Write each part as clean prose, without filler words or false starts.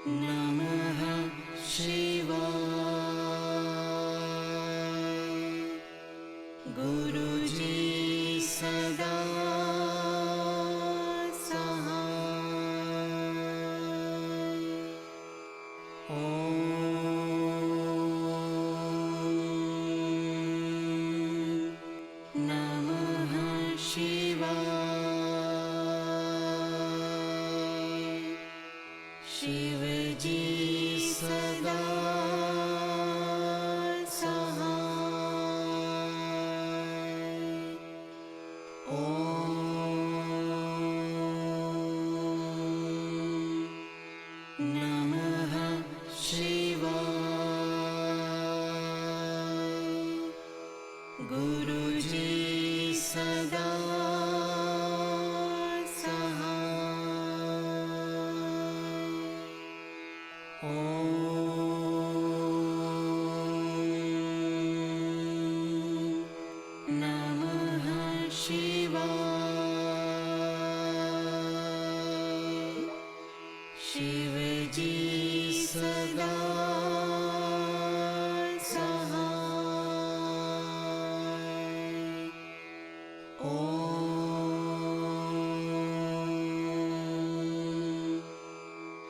नमः शिवाय। गुरुजी सदा सहाय। नमः शिवाय। शिवजी सदा सहाय। नमः शिवाय। गुरुजी सदा नमः शिवाय। शिवजी सदा सहाय।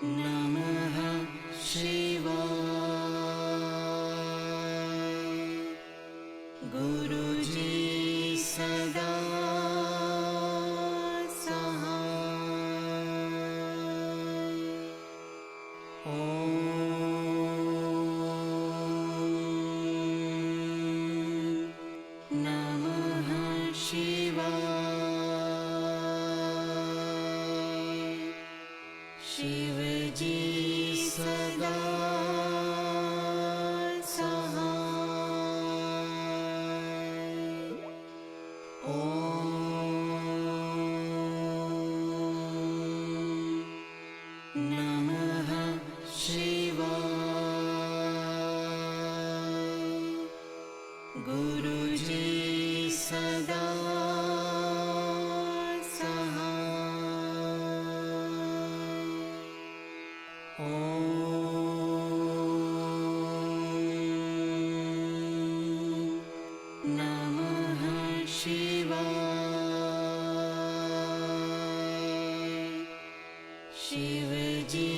नमः शिवाय। गुरुजी सदा सहाय। नमः शिवाय। शिवजी सदा नमः शिवाय। गुरुजी सदा नमः शिवाय। शिवजी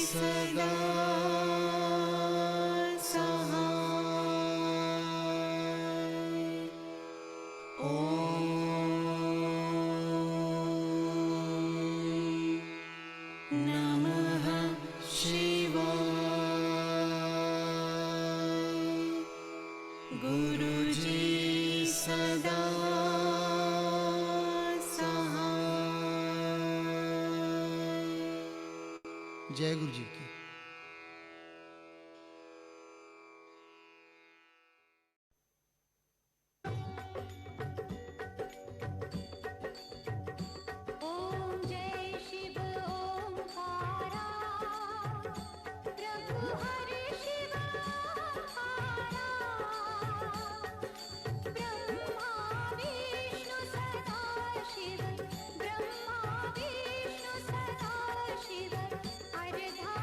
सदा नमः शिवाय। गुरुजी सदा सहाय। जय गुरु जी की। ओम जय शिव ओंकारा, प्रभु हरि शिव ओंकारा। ब्रह्मा विष्णु सदा शिव, ब्रह्मा विष्णु सदा शिव। अर्धा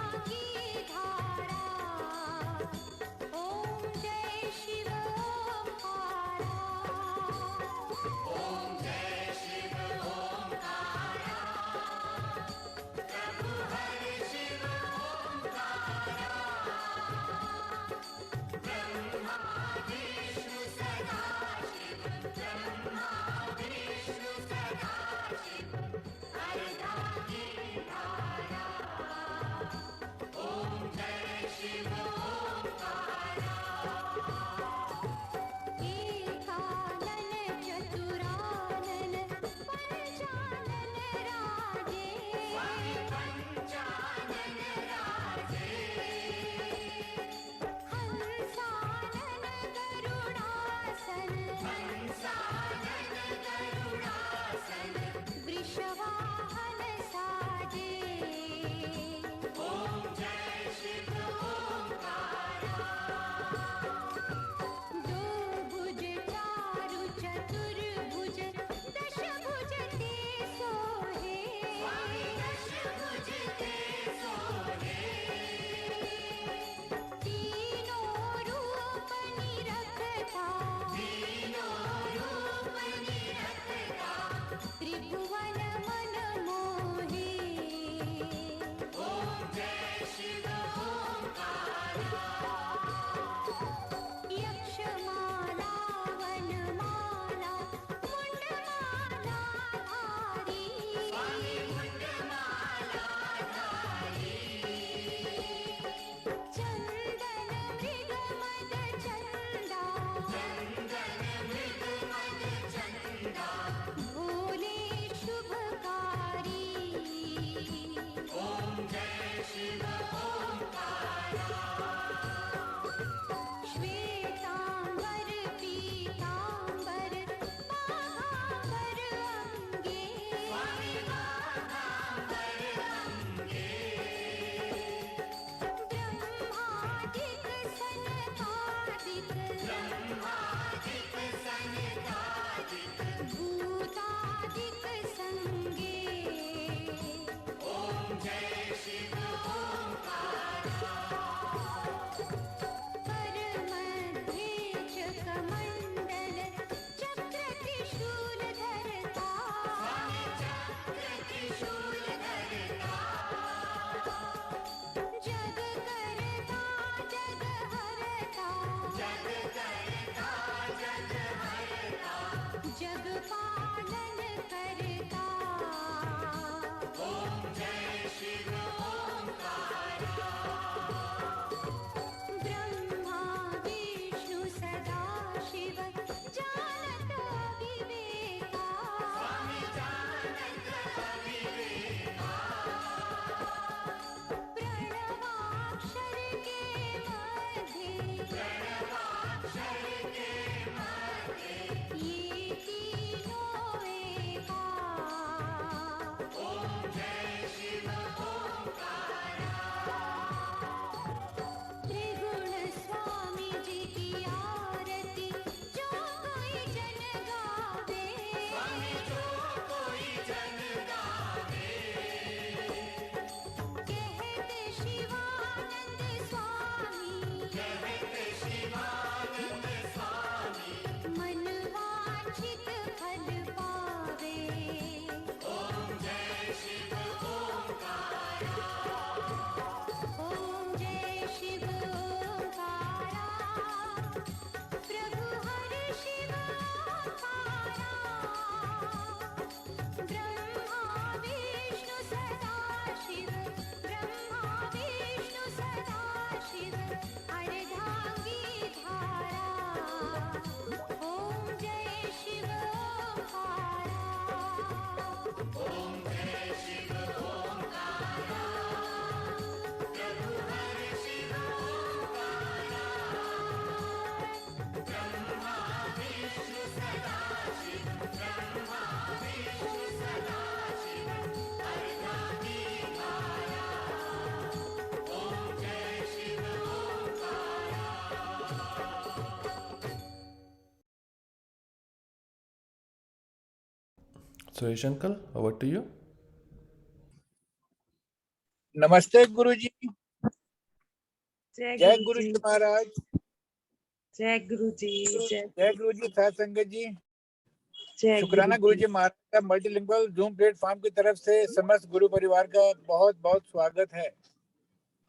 वांछित फल पावे। ओम जय शिव ओंकारा, प्रभु हरि शिव ओंकारा, ब्रह्मा विष्णु सदा शिव, ब्रह्मा विष्णु सदा शिव, अर्धांगी धारा। ओम जय Shiv Omkara. So, Yash uncle, over to you. नमस्ते गुरुजी। जय जय गुरु गुरु जी। जी महाराज। जय गुरु जी। जय गुरु जी साथ संगत जी। जय शुक्राना गुरु जी महाराज का मल्टीलिंगुअल जूम प्लेटफॉर्म की तरफ से समस्त गुरु परिवार का बहुत बहुत स्वागत है।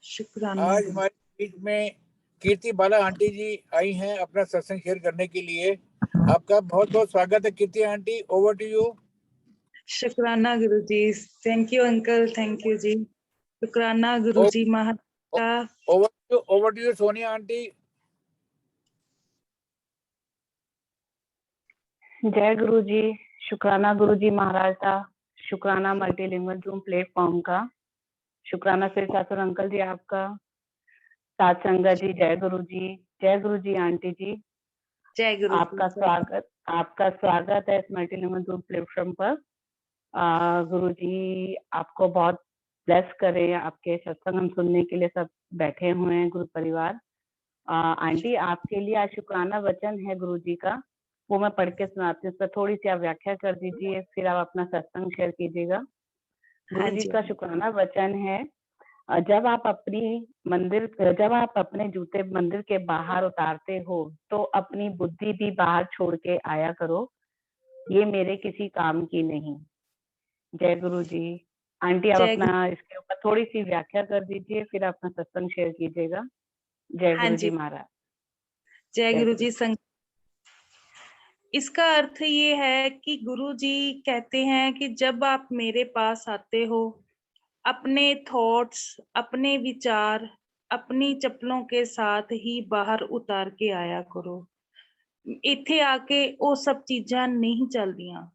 शुक्राना। आज हमारे बीच में कीर्ति बाला आंटी जी आई हैं अपना सत्संग शेयर करने के लिए। आपका बहुत बहुत स्वागत है Kirti aunty, over to you. शुक्राना Guru ji. Thank you uncle, thank you ji. शुक्राना गुरु जी महाराज का। Over to you Sonia aunty. जय गुरु जी। शुक्राना गुरु जी महाराज का, शुक्राना मल्टीलिंगुअल जूम प्लेटफॉर्म का, शुक्राना श्री ठाकुर अंकल जी आपका, साथ संगत जी। जय गुरु जी। जय गुरु जी आंटी जी। जय गुरु जी। आपका स्वागत है इस मल्टीलिंगुअल जूम प्लेटफॉर्म पर। गुरु जी आपको बहुत ब्लेस करें, आपके सत्संग हम सुनने के लिए सब बैठे हुए हैं गुरु परिवार। आंटी आपके लिए आज शुक्राना वचन है गुरु जी का, वो मैं पढ़ के सुनाती हूँ। उस पर थोड़ी सी आप व्याख्या कर दीजिए, फिर आप अपना सत्संग शेयर कीजिएगा। गुरु जी का शुक्राना वचन है, जब आप अपने जूते मंदिर के बाहर उतारते हो तो अपनी बुद्धि भी बाहर छोड़ के आया करो, ये मेरे किसी काम की नहीं। जय गुरु जी। आंटी आप अपना इसके ऊपर थोड़ी सी व्याख्या कर दीजिए, फिर अपना सत्संग शेयर कीजिएगा। जय गुरु जी महाराज। जय गुरु जी। इसका अर्थ ये है कि गुरु जी कहते हैं कि जब आप मेरे पास आते हो, अपने थॉट्स, अपने विचार, अपनी चप्पलों के साथ ही बाहर उतार के आया करो। इत्थे आके वो सब चीजां नहीं चलदियां,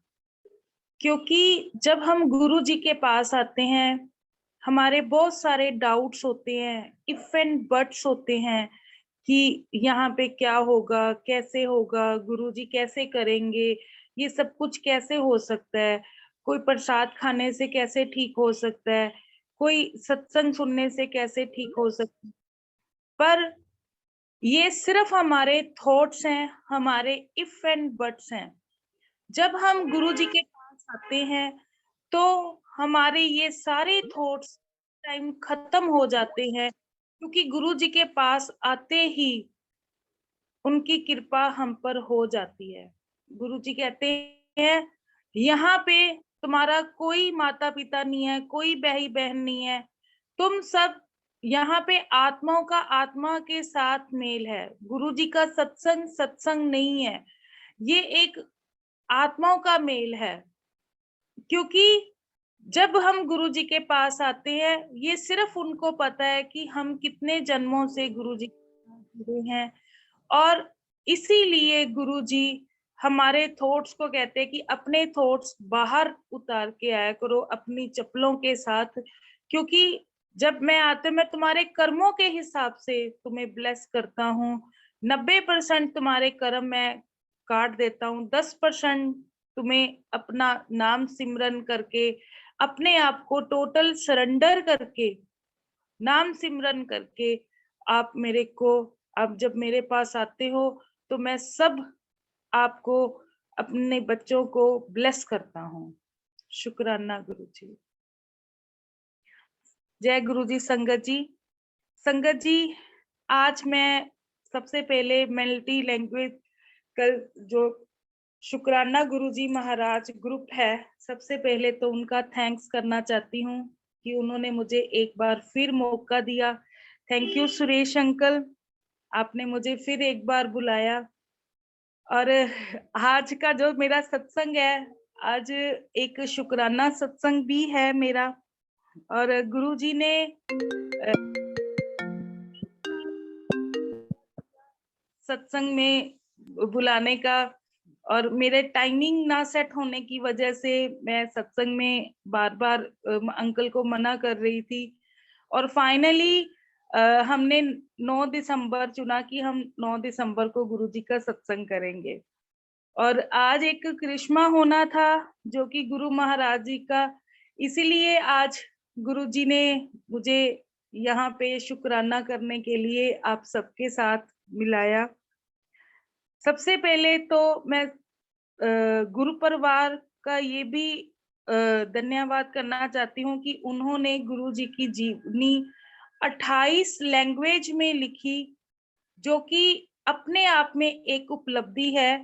क्योंकि जब हम गुरु जी के पास आते हैं, हमारे बहुत सारे डाउट्स होते हैं, इफ एंड बट्स होते हैं कि यहाँ पे क्या होगा, कैसे होगा, गुरुजी कैसे करेंगे, ये सब कुछ कैसे हो सकता है, कोई प्रसाद खाने से कैसे ठीक हो सकता है, कोई सत्संग सुनने से कैसे ठीक हो सकता है। पर ये सिर्फ हमारे थॉट्स हैं, हमारे इफ एंड बट्स हैं। जब हम गुरुजी के पास आते हैं तो हमारे ये सारे थॉट्स टाइम खत्म हो जाते हैं, क्योंकि गुरु जी के पास आते ही उनकी कृपा हम पर हो जाती है। गुरु जी कहते हैं, यहाँ पे तुम्हारा कोई माता पिता नहीं है, कोई भाई बहन नहीं है, तुम सब यहाँ पे आत्माओं का आत्मा के साथ मेल है। गुरु जी का सत्संग सत्संग नहीं है, ये एक आत्माओं का मेल है। क्योंकि जब हम गुरु जी के पास आते हैं, ये सिर्फ उनको पता है कि हम कितने जन्मों से गुरु जी जुड़े हैं, और इसीलिए गुरु जी हमारे थॉट्स को कहते हैं कि अपने थॉट्स बाहर उतार के आया करो अपनी चप्पलों के साथ, क्योंकि जब मैं आते मैं तुम्हारे कर्मों के हिसाब से तुम्हें ब्लेस करता हूँ। 90% तुम्हारे कर्म मैं काट देता हूँ, 10% तुम्हें अपना नाम सिमरन करके, अपने आप को टोटल सरेंडर करके, नाम सिमरन करके आप मेरे को, आप जब मेरे पास आते हो तो मैं सब आपको, अपने बच्चों को ब्लेस करता हूँ। शुक्राना गुरु जी। जय गुरु जी। संगत जी, आज मैं सबसे पहले मल्टी लैंग्वेज कल जो शुक्राना गुरुजी महाराज ग्रुप है। सबसे पहले तो उनका थैंक्स करना चाहती हूँ कि उन्होंने मुझे एक बार फिर मौका दिया। थैंक यू सुरेश अंकल, आपने मुझे फिर एक बार बुलाया। और आज का जो मेरा सत्संग है, आज एक शुक्राना सत्संग भी है मेरा। और गुरुजी ने सत्संग में बुलाने का, और मेरे टाइमिंग ना सेट होने की वजह से मैं सत्संग में बार बार अंकल को मना कर रही थी। और फाइनली हमने 9 दिसंबर चुना कि हम 9 दिसंबर को गुरुजी का सत्संग करेंगे। और आज एक करिश्मा होना था जो कि गुरु महाराज जी का, इसीलिए आज गुरुजी ने मुझे यहाँ पे शुक्राना करने के लिए आप सबके साथ मिलाया। सबसे पहले तो मैं गुरु परिवार का ये भी धन्यवाद करना चाहती हूँ कि उन्होंने गुरुजी की जीवनी 28 लैंग्वेज में लिखी, जो कि अपने आप में एक उपलब्धि है,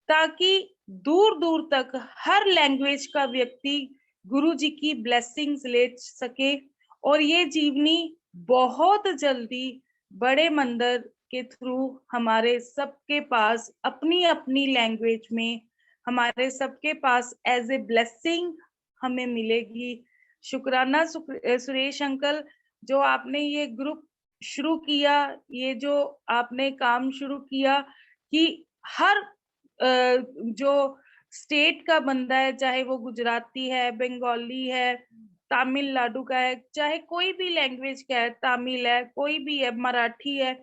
ताकि दूर दूर तक हर लैंग्वेज का व्यक्ति गुरुजी की ब्लेसिंग्स ले सके। और ये जीवनी बहुत जल्दी बड़े मंदिर के थ्रू हमारे सबके पास अपनी अपनी लैंग्वेज में, हमारे सबके पास एज ए ब्लेसिंग हमें मिलेगी। शुक्राना सुरेश अंकल, जो आपने ये ग्रुप शुरू किया, ये जो आपने काम शुरू किया कि हर जो स्टेट का बंदा है, चाहे वो गुजराती है, बंगाली है, तमिलनाडु का है, चाहे कोई भी लैंग्वेज का है, तमिल है, कोई भी है, मराठी है,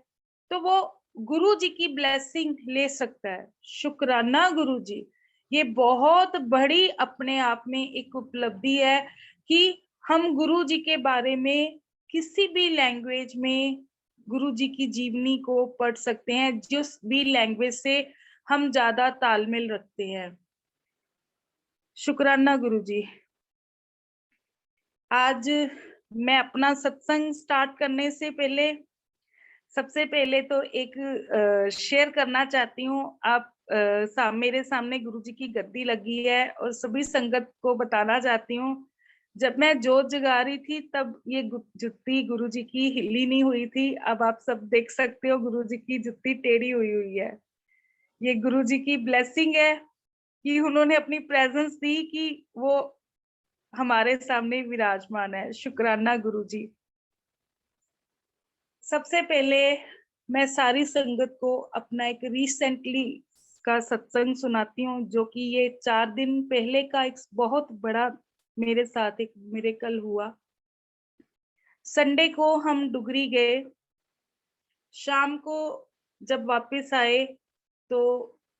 तो वो गुरु जी की ब्लेसिंग ले सकता है। शुक्राना गुरु जी, ये बहुत बड़ी अपने आप में एक उपलब्धि है कि हम गुरु जी के बारे में किसी भी लैंग्वेज में गुरु जी की जीवनी को पढ़ सकते हैं, जिस भी लैंग्वेज से हम ज्यादा तालमेल रखते हैं। शुक्राना गुरु जी। आज मैं अपना सत्संग स्टार्ट करने से पहले सबसे पहले तो एक शेयर करना चाहती हूँ। आप मेरे सामने गुरुजी की गद्दी लगी है, और सभी संगत को बताना चाहती हूँ, जब मैं जोत जगा रही थी तब ये जुत्ती गुरुजी की हिली नहीं हुई थी। अब आप सब देख सकते हो गुरुजी की जुत्ती टेढ़ी हुई हुई है। ये गुरुजी की ब्लेसिंग है कि उन्होंने अपनी प्रेजेंस दी कि वो हमारे सामने विराजमान है। शुक्राना गुरुजी। सबसे पहले मैं सारी संगत को अपना एक रिसेंटली का सत्संग सुनाती हूँ, जो कि ये 4 दिन पहले का एक बहुत बड़ा मेरे साथ एक मिरेकल हुआ। संडे को हम डुगरी गए। शाम को जब वापस आए तो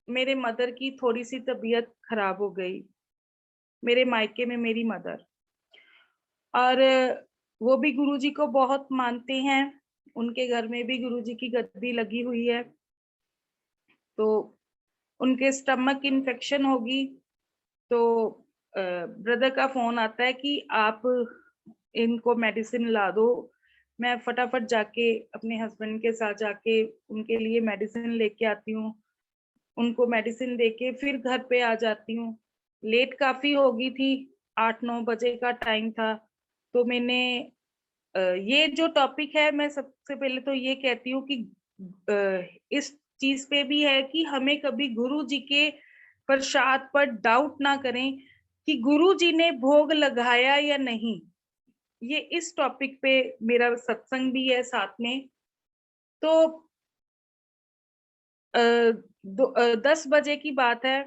मेरे मदर की थोड़ी सी तबीयत खराब हो गई, मेरे मायके में मेरी मदर। और वो भी गुरुजी को बहुत मानते हैं, उनके घर में भी गुरुजी की गद्दी लगी हुई है। तो उनके स्टमक इन्फेक्शन होगी, तो ब्रदर का फोन आता है कि आप इनको मेडिसिन ला दो। मैं फटाफट जाके अपने हस्बैंड के साथ जाके उनके लिए मेडिसिन लेके आती हूँ, उनको मेडिसिन देके फिर घर पे आ जाती हूँ। लेट काफी हो गई थी, 8-9 बजे का टाइम था। तो मैंने ये जो टॉपिक है, मैं सबसे पहले तो ये कहती हूँ कि इस चीज पे भी है कि हमें कभी गुरु जी के प्रसाद पर डाउट ना करें कि गुरु जी ने भोग लगाया या नहीं। ये इस टॉपिक पे मेरा सत्संग भी है साथ में। तो 10 बजे की बात है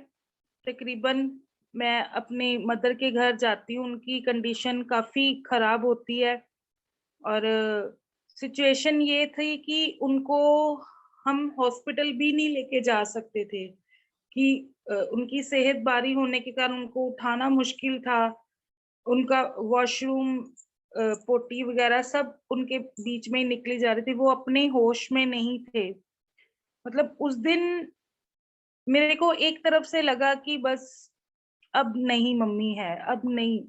तकरीबन, मैं अपनी मदर के घर जाती हूँ। उनकी कंडीशन काफी खराब होती है, और सिचुएशन ये थी कि उनको हम हॉस्पिटल भी नहीं लेके जा सकते थे कि उनकी सेहत भारी होने के कारण उनको उठाना मुश्किल था। उनका वॉशरूम पोटी वगैरह सब उनके बीच में ही निकली जा रही थी, वो अपने होश में नहीं थे। मतलब उस दिन मेरे को एक तरफ से लगा कि बस अब नहीं मम्मी है, अब नहीं,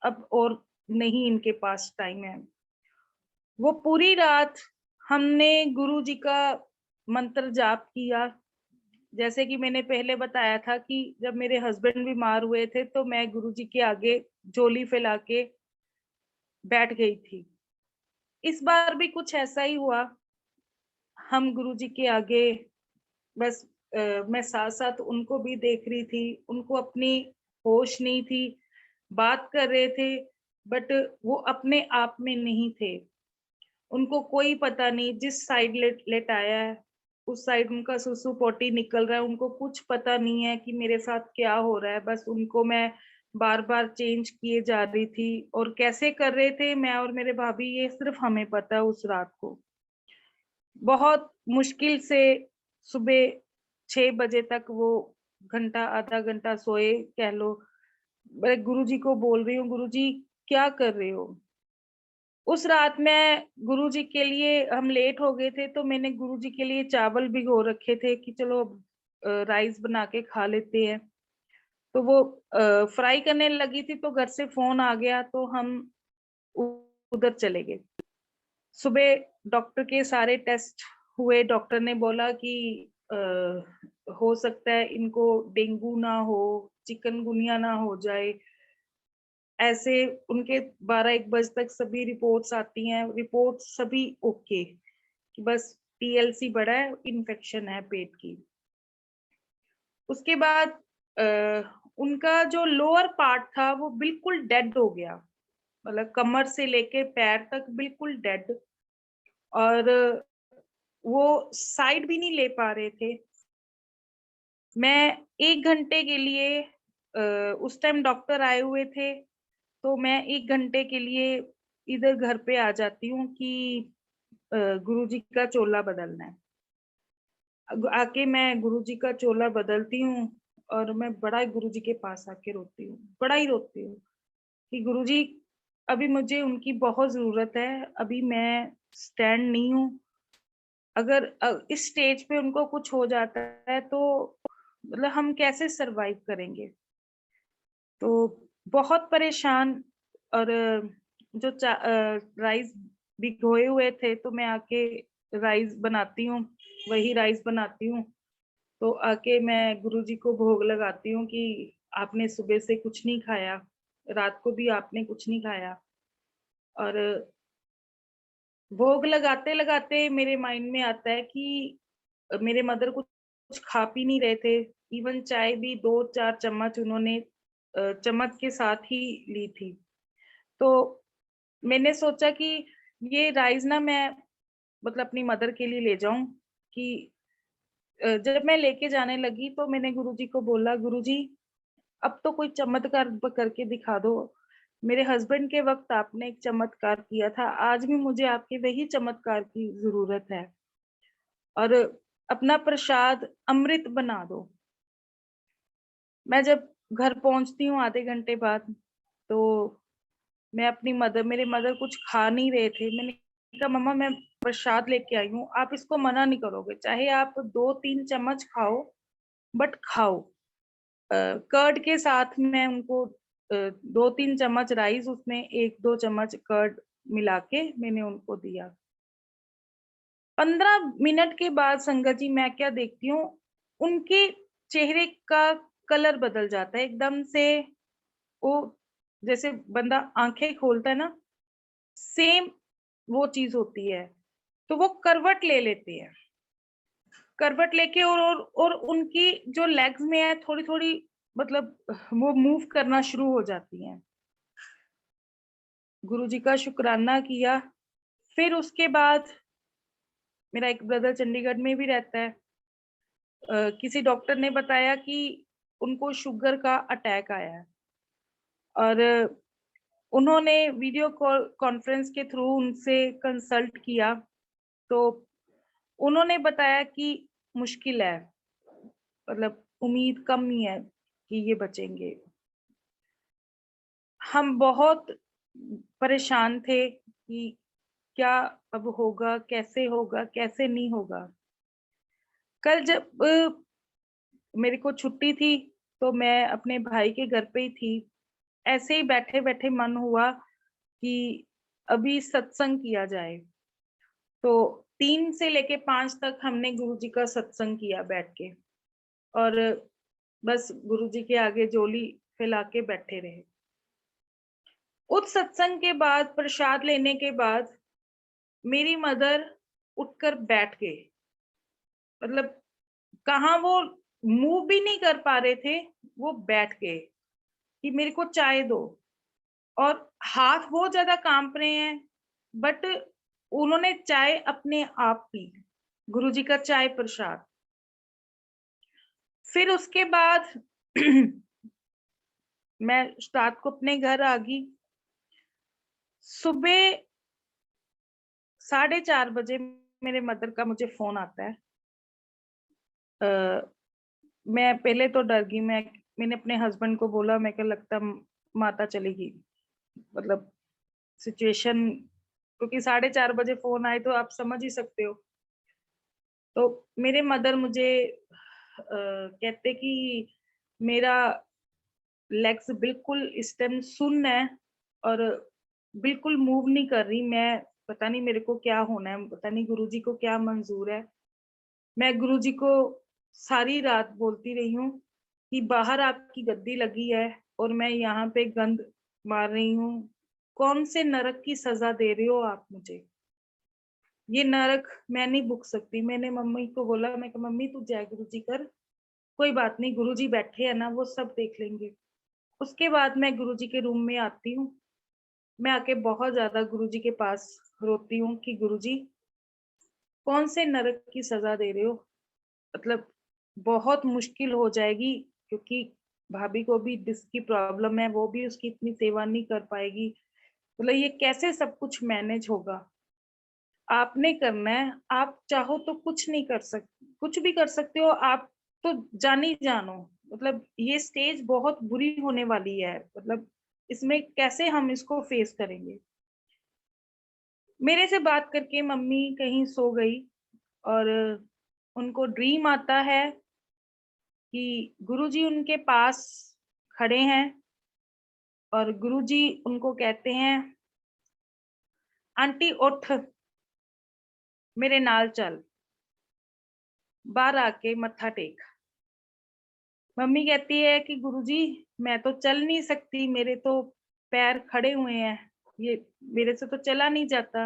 अब और नहीं इनके पास टाइम है। वो पूरी रात हमने गुरु जी का मंत्र जाप किया, जैसे कि मैंने पहले बताया था कि जब मेरे हस्बैंड बीमार हुए थे तो मैं गुरुजी के आगे झोली फैला के बैठ गई थी। इस बार भी कुछ ऐसा ही हुआ। हम गुरुजी के आगे बस मैं साथ-साथ उनको भी देख रही थी, उनको अपनी होश नहीं थी, बात कर रहे थे बट वो अपने आप में नहीं थे। उनको कोई पता नहीं जिस साइड लेटाया है, उस साइड उनका सुसु पोटी निकल रहा है, उनको कुछ पता नहीं है कि मेरे साथ क्या हो रहा है। बस उनको मैं बार-बार चेंज किए जा रही थी और कैसे कर रहे थे मैं और मेरे भाभी ये सिर्फ हमें पता है उस रात को। बहुत मुश्किल से सुबह 6 बजे तक वो घंटा, आधा घंटा सोए कह लो। मैं गुरुजी को बोल रही हूँ, गुरुजी क्या कर रहे हो? उस रात मैं गुरुजी के लिए हम लेट हो गए थे तो मैंने गुरुजी के लिए चावल भिगो रखे थे कि चलो राइस बना के खा लेते हैं। तो वो फ्राई करने लगी थी तो घर से फ़ोन आ गया तो हम उ उधर चले गए। सुबह डॉक्टर के सारे टेस्ट हुए, डॉक्टर ने बोला कि हो सकता है इनको डेंगू ना हो, चिकनगुनिया ना हो जाए। ऐसे उनके 12-1 बजे तक सभी रिपोर्ट्स आती हैं, रिपोर्ट सभी ओके कि बस टीएलसी बढ़ा है, इन्फेक्शन है पेट की। उसके बाद उनका जो लोअर पार्ट था वो बिल्कुल डेड हो गया, मतलब कमर से लेके पैर तक बिल्कुल डेड और वो साइड भी नहीं ले पा रहे थे। मैं 1 घंटे के लिए उस टाइम डॉक्टर आए हुए थे, तो मैं 1 घंटे के लिए इधर घर पे आ जाती हूँ कि गुरुजी का चोला बदलना है। आके मैं गुरुजी का चोला बदलती हूँ और मैं बड़ा गुरुजी के पास आके रोती हूँ, बड़ा ही रोती हूँ कि गुरुजी अभी मुझे उनकी बहुत ज़रूरत है, अभी मैं स्टैंड नहीं हूँ। अगर इस स्टेज पे उनको कुछ हो जाता है तो मतलब हम कैसे सरवाइव करेंगे? तो बहुत परेशान और जो राइस भिगोए हुए थे तो मैं आके राइस बनाती हूँ, वही राइस बनाती हूँ। तो आके मैं गुरुजी को भोग लगाती हूँ कि आपने सुबह से कुछ नहीं खाया, रात को भी आपने कुछ नहीं खाया और भोग लगाते-लगाते मेरे माइंड में आता है कि मेरे मदर कुछ खा पी नहीं रहे थे। इवन चाय भी 2-4 चम्मच उन्होंने चम्मच के साथ ही ली थी। तो मैंने सोचा कि ये राइस ना मैं मतलब अपनी मदर के लिए ले जाऊँ कि जब मैं लेके जाने लगी तो मैंने गुरुजी को बोला, "गुरुजी अब तो कोई चमत्कार करके दिखा दो। मेरे हस्बैंड के वक़्त आपने एक चमत्कार किया था, आज भी मुझे आपके वही चमत्कार की ज़रूरत है और अपना प्रसाद अमृत बना दो।" मैं जब घर पहुँचती हूँ आधे घंटे बाद, तो मैं अपनी मदर मेरे मदर कुछ खा नहीं रहे थे। मैंने कहा, "मम्मा मैं प्रसाद लेके आई हूँ, आप इसको मना नहीं करोगे, चाहे आप 2-3 चम्मच खाओ, बट खाओ।" कर्ड के साथ मैं उनको 2-3 चम्मच राइस उसमें 1-2 चम्मच कर्ड मिला के मैंने उनको दिया। 15 मिनट के बाद संगत जी मैं क्या देखती हूँ, उनके चेहरे का कलर बदल जाता है एकदम से। वो जैसे बंदा आँखें खोलता है ना, सेम वो चीज़ होती है। तो वो करवट ले लेते हैं। करवट लेके और उनकी जो लेग्स में है थोड़ी-थोड़ी मतलब वो मूव करना शुरू हो जाती हैं। गुरुजी का शुकराना किया, फिर उसके बाद मेरा एक ब्रदर चंडीगढ़ में भी रहता है। किसी डॉक्टर ने बताया कि उनको शुगर का अटैक आया है और उन्होंने वीडियो कॉल कॉन्फ्रेंस के थ्रू उनसे कंसल्ट किया, तो उन्होंने बताया कि मुश्किल है, मतलब उम्मीद कम ही है कि ये बचेंगे। हम बहुत परेशान थे कि क्या अब होगा, कैसे नहीं होगा? कल जब मेरे को छुट्टी थी, तो मैं अपने भाई के घर पे ही थी। ऐसे ही बैठे-बैठे मन हुआ कि अभी सत्संग किया जाए। तो 3 से लेके 5 तक हमने गुरुजी का सत्संग किया बैठ के। और बस गुरुजी के आगे झोली फैला के बैठे रहे। उस सत्संग के बाद, प्रसाद लेने के बाद, मेरी मदर उठकर बैठ गए। मतलब कहाँ वो मूव भी नहीं कर पा रहे थे, वो बैठ गए कि मेरे को चाय दो। और हाथ बहुत ज्यादा कांप रहे हैं, बट उन्होंने चाय अपने आप पी, गुरुजी का चाय प्रसाद। फिर उसके बाद मैं रात को अपने घर आ गई। सुबह 4:30 बजे मेरे मदर का मुझे फोन आता है। मैं पहले तो डर गई। मैंने अपने हस्बैंड को बोला, मैं क्या लगता माता चली गई। मतलब सिचुएशन, क्योंकि 4:30 बजे फोन आए तो आप समझ ही सकते हो। तो मेरे मदर मुझे कहते कि मेरा लेग्स बिल्कुल इस टाइम सुन्न है और बिल्कुल मूव नहीं कर रही। मैं पता नहीं मेरे को क्या होना है, पता नहीं गुरुजी को क्या मंजूर है। मैं गुरुजी को सारी रात बोलती रही हूँ कि बाहर आपकी गद्दी लगी है और मैं यहाँ पे गंद मार रही हूँ। कौन से नरक की सजा दे रहे हो आप मुझे? ये नरक मैं नहीं भुग सकती। मैंने मम्मी को बोला, मैं कहा मम्मी तू जय गुरुजी कर, कोई बात नहीं, गुरुजी बैठे हैं ना, वो सब देख लेंगे। उसके बाद मैं गुरुजी के रूम में आती हूँ। मैं आके बहुत ज्यादा गुरुजी के पास रोती हूँ कि गुरुजी कौन से नरक की सजा दे रहे हो? मतलब बहुत मुश्किल हो जाएगी, क्योंकि भाभी को भी डिस्क की प्रॉब्लम है, वो भी उसकी इतनी सेवा नहीं कर पाएगी। मतलब ये कैसे सब कुछ मैनेज होगा? आपने करना है। आप चाहो तो कुछ नहीं कर सकते, कुछ भी कर सकते हो आप तो जान ही जानो। मतलब ये स्टेज बहुत बुरी होने वाली है। मतलब इसमें कैसे हम इसको फेस करेंगे? मेरे से बात करके मम्मी कहीं सो गई और उनको ड्रीम आता है कि गुरुजी उनके पास खड़े हैं और गुरुजी उनको कहते हैं, आंटी उठ, मेरे नाल चल, बाहर आके मत्था टेक। मम्मी कहती है कि गुरुजी मैं तो चल नहीं सकती, मेरे तो पैर खड़े हुए हैं, ये मेरे से तो चला नहीं जाता।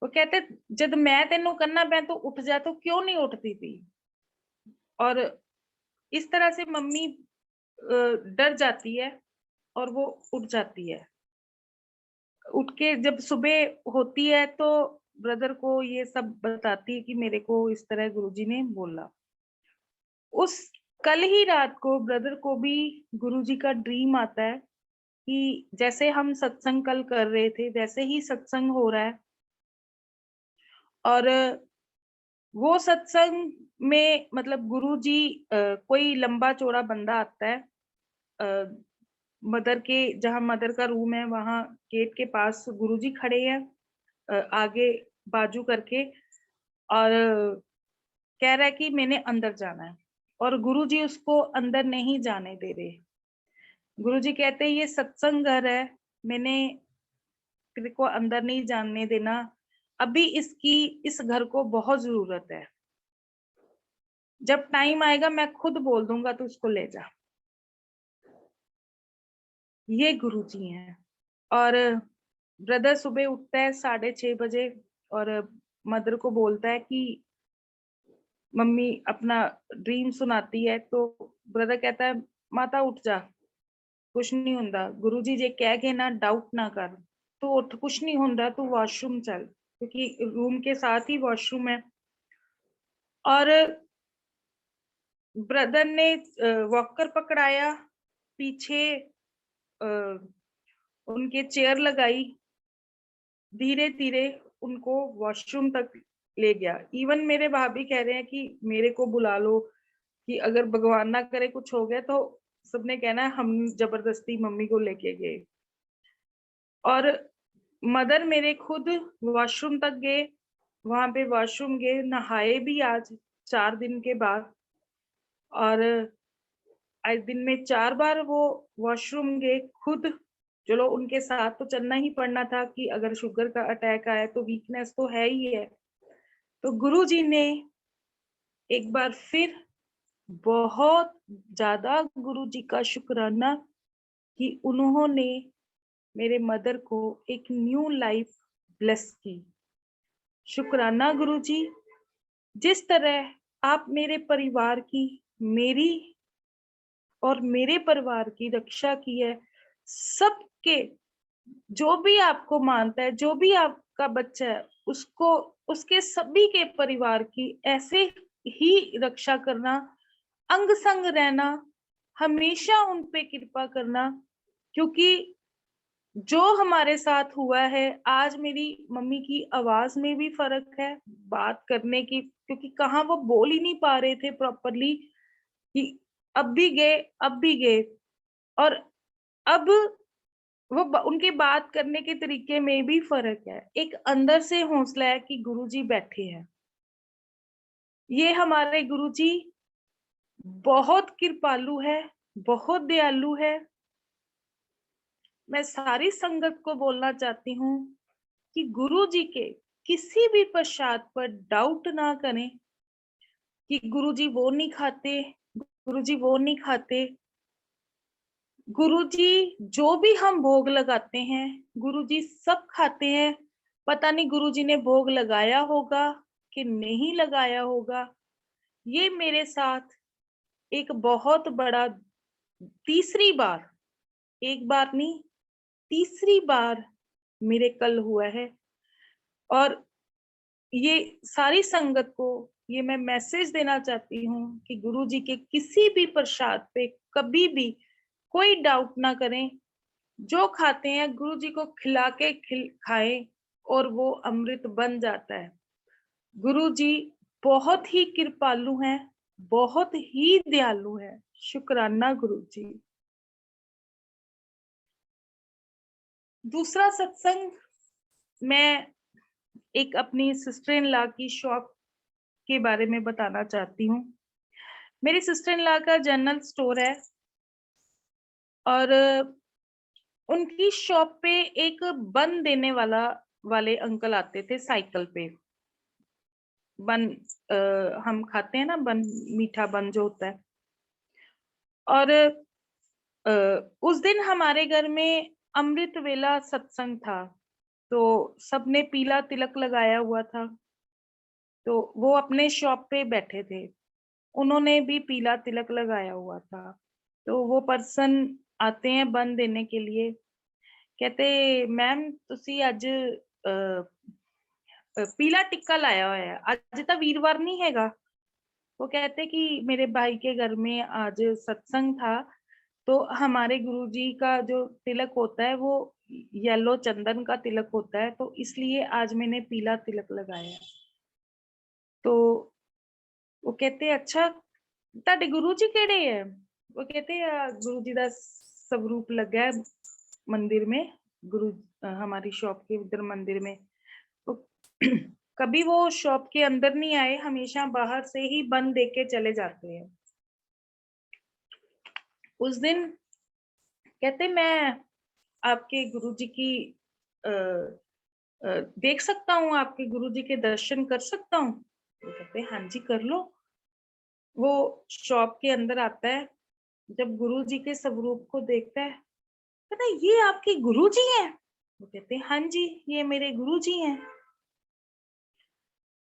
वो कहते जब मैं तेनू करना मैं तो उठ जा, तो क्यों नहीं उठती थी? और इस तरह से मम्मी डर जाती है और वो उठ जाती है। उठ के जब सुबह होती है तो ब्रदर को ये सब बताती है कि मेरे को इस तरह गुरुजी ने बोला। उस कल ही रात को ब्रदर को भी गुरुजी का ड्रीम आता है कि जैसे हम सत्संग कल कर रहे थे वैसे ही सत्संग हो रहा है। और वो सत्संग में मतलब गुरुजी कोई लंबा चौड़ा बंदा आता है, मदर के जहाँ मदर का रूम है वहां गेट के पास गुरुजी खड़े हैं, आगे बाजू करके, और कह रहा है कि मैंने अंदर जाना है। और गुरुजी उसको अंदर नहीं जाने दे रहे। गुरुजी कहते हैं ये सत्संग घर है, मैंने तेरे को अंदर नहीं जाने देना, अभी इसकी इस घर को बहुत जरूरत है। जब टाइम आएगा मैं खुद बोल दूंगा तो उसको ले जा। ये गुरुजी हैं। और ब्रदर सुबह उठता है 6:30 बजे और मदर को बोलता है कि मम्मी अपना ड्रीम सुनाती है। तो ब्रदर कहता है माता उठ जा, कुछ नहीं हुंदा, गुरुजी जे कह गए ना डाउट ना कर, तू उठ, कुछ नहीं हुंदा, तू वॉशरूम चल, क्योंकि रूम के साथ ही वॉशरूम है। और ब्रदर ने वॉकर पकड़ाया, पीछे उनके चेयर लगाई, धीरे धीरे उनको वॉशरूम तक ले गया। इवन मेरे भाभी कह रहे हैं कि मेरे को बुला लो, कि अगर भगवान ना करे कुछ हो गया तो सबने कहना है हम जबरदस्ती मम्मी को लेके गए। और मदर मेरे खुद वॉशरूम तक गए, वहां पे वॉशरूम गए, नहाए भी आज 4 दिन के बाद। और आज दिन में 4 बार वो वॉशरूम गए खुद। चलो उनके साथ तो चलना ही पड़ना था कि अगर शुगर का अटैक आया तो वीकनेस तो है ही है। तो गुरुजी ने एक बार फिर बहुत ज्यादा गुरु जी का शुक्राना कि उन्होंने मेरे मदर को एक न्यू लाइफ ब्लेस की। शुक्राना गुरु जी, जिस तरह आप मेरे परिवार की, मेरी और मेरे परिवार की रक्षा की है, सबके, जो भी आपको मानता है, जो भी आपका बच्चा है, उसको, उसके सभी के परिवार की ऐसे ही रक्षा करना, अंग संग रहना, हमेशा उन पे कृपा करना। क्योंकि जो हमारे साथ हुआ है, आज मेरी मम्मी की आवाज में भी फर्क है, बात करने की, क्योंकि कहाँ वो बोल ही नहीं पा रहे थे प्रॉपरली कि अब भी गए, अब भी गए। और अब वो उनके बात करने के तरीके में भी फर्क है। एक अंदर से हौसला है कि गुरुजी बैठे हैं। ये हमारे गुरुजी बहुत कृपालु है, बहुत दयालु है। मैं सारी संगत को बोलना चाहती हूँ कि गुरु जी के किसी भी प्रसाद पर डाउट ना करें कि गुरु जी वो नहीं खाते, गुरु जी वो नहीं खाते। गुरु जी जो भी हम भोग लगाते हैं, गुरु जी सब खाते हैं। पता नहीं गुरु जी ने भोग लगाया होगा कि नहीं लगाया होगा। ये मेरे साथ एक बहुत बड़ा, तीसरी बार, एक बार नहीं, तीसरी बार मेरे कल हुआ है। और ये सारी संगत को ये मैं मैसेज देना चाहती हूँ कि गुरु जी के किसी भी प्रसाद पे कभी भी कोई डाउट ना करें। जो खाते हैं गुरु जी को खिला के खाएं और वो अमृत बन जाता है। गुरु जी बहुत ही कृपालु हैं, बहुत ही दयालु हैं। शुक्राना गुरु जी। दूसरा सत्संग मैं एक अपनी सिस्टर इन लॉ की शॉप के बारे में बताना चाहती हूँ। मेरी सिस्टर इन लॉ का जनरल स्टोर है और उनकी शॉप पे एक बन देने वाले अंकल आते थे साइकिल पे। बन हम खाते हैं ना बन, मीठा बन जो होता है। और उस दिन हमारे घर में अमृत वेला सत्संग था, तो सबने पीला तिलक लगाया हुआ था। तो वो अपने शॉप पे बैठे थे, उन्होंने भी पीला तिलक लगाया हुआ था। तो वो पर्सन आते हैं बन देने के लिए, कहते मैम तुसी अज पीला टिक्का लाया हुआ है, आज तो वीरवार नहीं हैगा। वो कहते कि मेरे भाई के घर में आज सत्संग था, तो हमारे गुरुजी का जो तिलक होता है वो येलो चंदन का तिलक होता है, तो इसलिए आज मैंने पीला तिलक लगाया है। तो वो कहते अच्छा ਤੁਹਾਡੇ गुरु जी केड़े है? वो कहते गुरु जी का स्वरूप लगा है मंदिर में, गुरु हमारी शॉप के उधर मंदिर में। तो कभी वो शॉप के अंदर नहीं आए, हमेशा बाहर से ही बन दे के चले जाते हैं। उस दिन कहते मैं आपके गुरुजी की देख सकता हूँ, आपके गुरुजी के दर्शन कर सकता हूँ? वो कहते हाँ जी कर लो। वो शॉप के अंदर आता है, जब गुरुजी के स्वरूप को देखता है, कहता है ये आपके गुरुजी हैं? वो कहते हाँ जी ये मेरे गुरुजी हैं।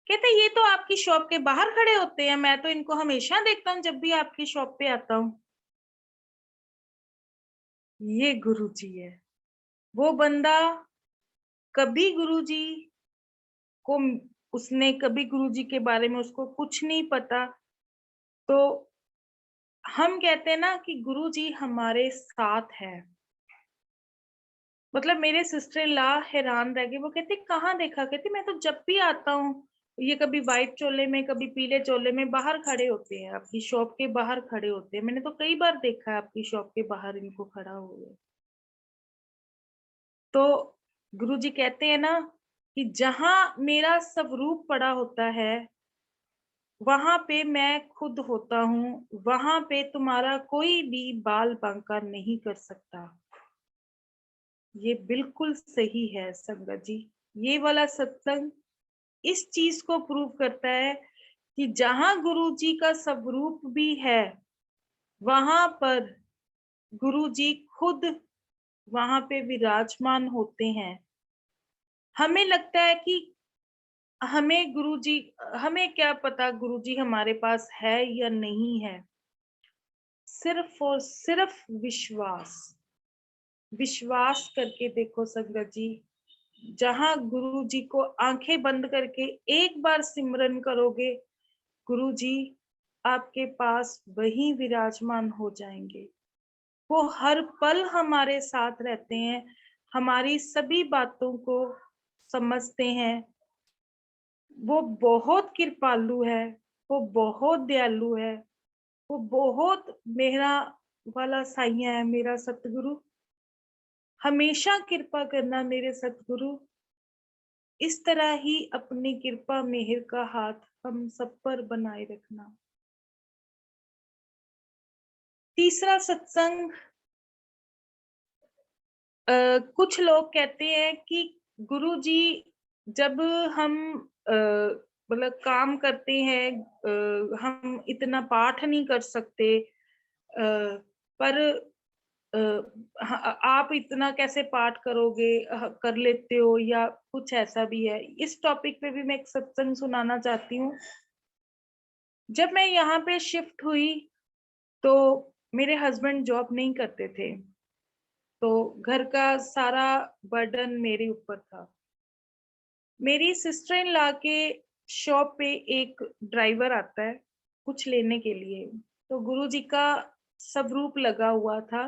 कहते ये तो आपकी शॉप के बाहर खड़े होते हैं, मैं तो इनको हमेशा देखता हूँ जब भी आपकी शॉप पे आता हूँ। ये गुरुजी है। वो बंदा कभी गुरुजी को, उसने कभी गुरुजी के बारे में उसको कुछ नहीं पता। तो हम कहते हैं ना कि गुरुजी हमारे साथ है। मतलब मेरे सिस्टर इन लॉ हैरान रह गए, वो कहते कहाँ देखा? कहते मैं तो जब भी आता हूँ ये कभी व्हाइट चोले में कभी पीले चोले में बाहर खड़े होते हैं, आपकी शॉप के बाहर खड़े होते हैं। मैंने तो कई बार देखा है आपकी शॉप के बाहर इनको खड़ा हुए। तो गुरुजी कहते हैं ना कि जहां मेरा स्वरूप पड़ा होता है वहां पे मैं खुद होता हूँ, वहां पे तुम्हारा कोई भी बाल बांका नहीं कर सकता। ये बिल्कुल सही है संगत जी। ये वाला सत्संग इस चीज को प्रूव करता है कि जहां गुरु जी का स्वरूप भी है, वहां पर गुरु जी खुद वहां पे विराजमान होते हैं। हमें लगता है कि हमें गुरुजी, हमें क्या पता गुरुजी हमारे पास है या नहीं है। सिर्फ और सिर्फ विश्वास, विश्वास करके देखो संगत जी। जहां गुरु जी को आंखें बंद करके एक बार सिमरन करोगे, गुरु जी आपके पास वहीं विराजमान हो जाएंगे। वो हर पल हमारे साथ रहते हैं, हमारी सभी बातों को समझते हैं। वो बहुत कृपालु है, वो बहुत दयालु है, वो बहुत मेरा वाला साइया है, मेरा सतगुरु। हमेशा कृपा करना मेरे सतगुरु। इस तरह ही अपनी कृपा मेहर का हाथ हम सब पर बनाए रखना। तीसरा सत्संग, कुछ लोग कहते हैं कि गुरु जी जब हम मतलब काम करते हैं, हम इतना पाठ नहीं कर सकते, पर आप इतना कैसे पाठ करोगे, कर लेते हो, या कुछ ऐसा भी है। इस टॉपिक पे भी मैं एक सत्संग सुनाना चाहती हूँ। जब मैं यहाँ पे शिफ्ट हुई तो मेरे हस्बैंड जॉब नहीं करते थे, तो घर का सारा बर्डन मेरे ऊपर था। मेरी सिस्टर इन लॉ के शॉप पे एक ड्राइवर आता है कुछ लेने के लिए, तो गुरुजी का स्वरूप लगा हुआ था।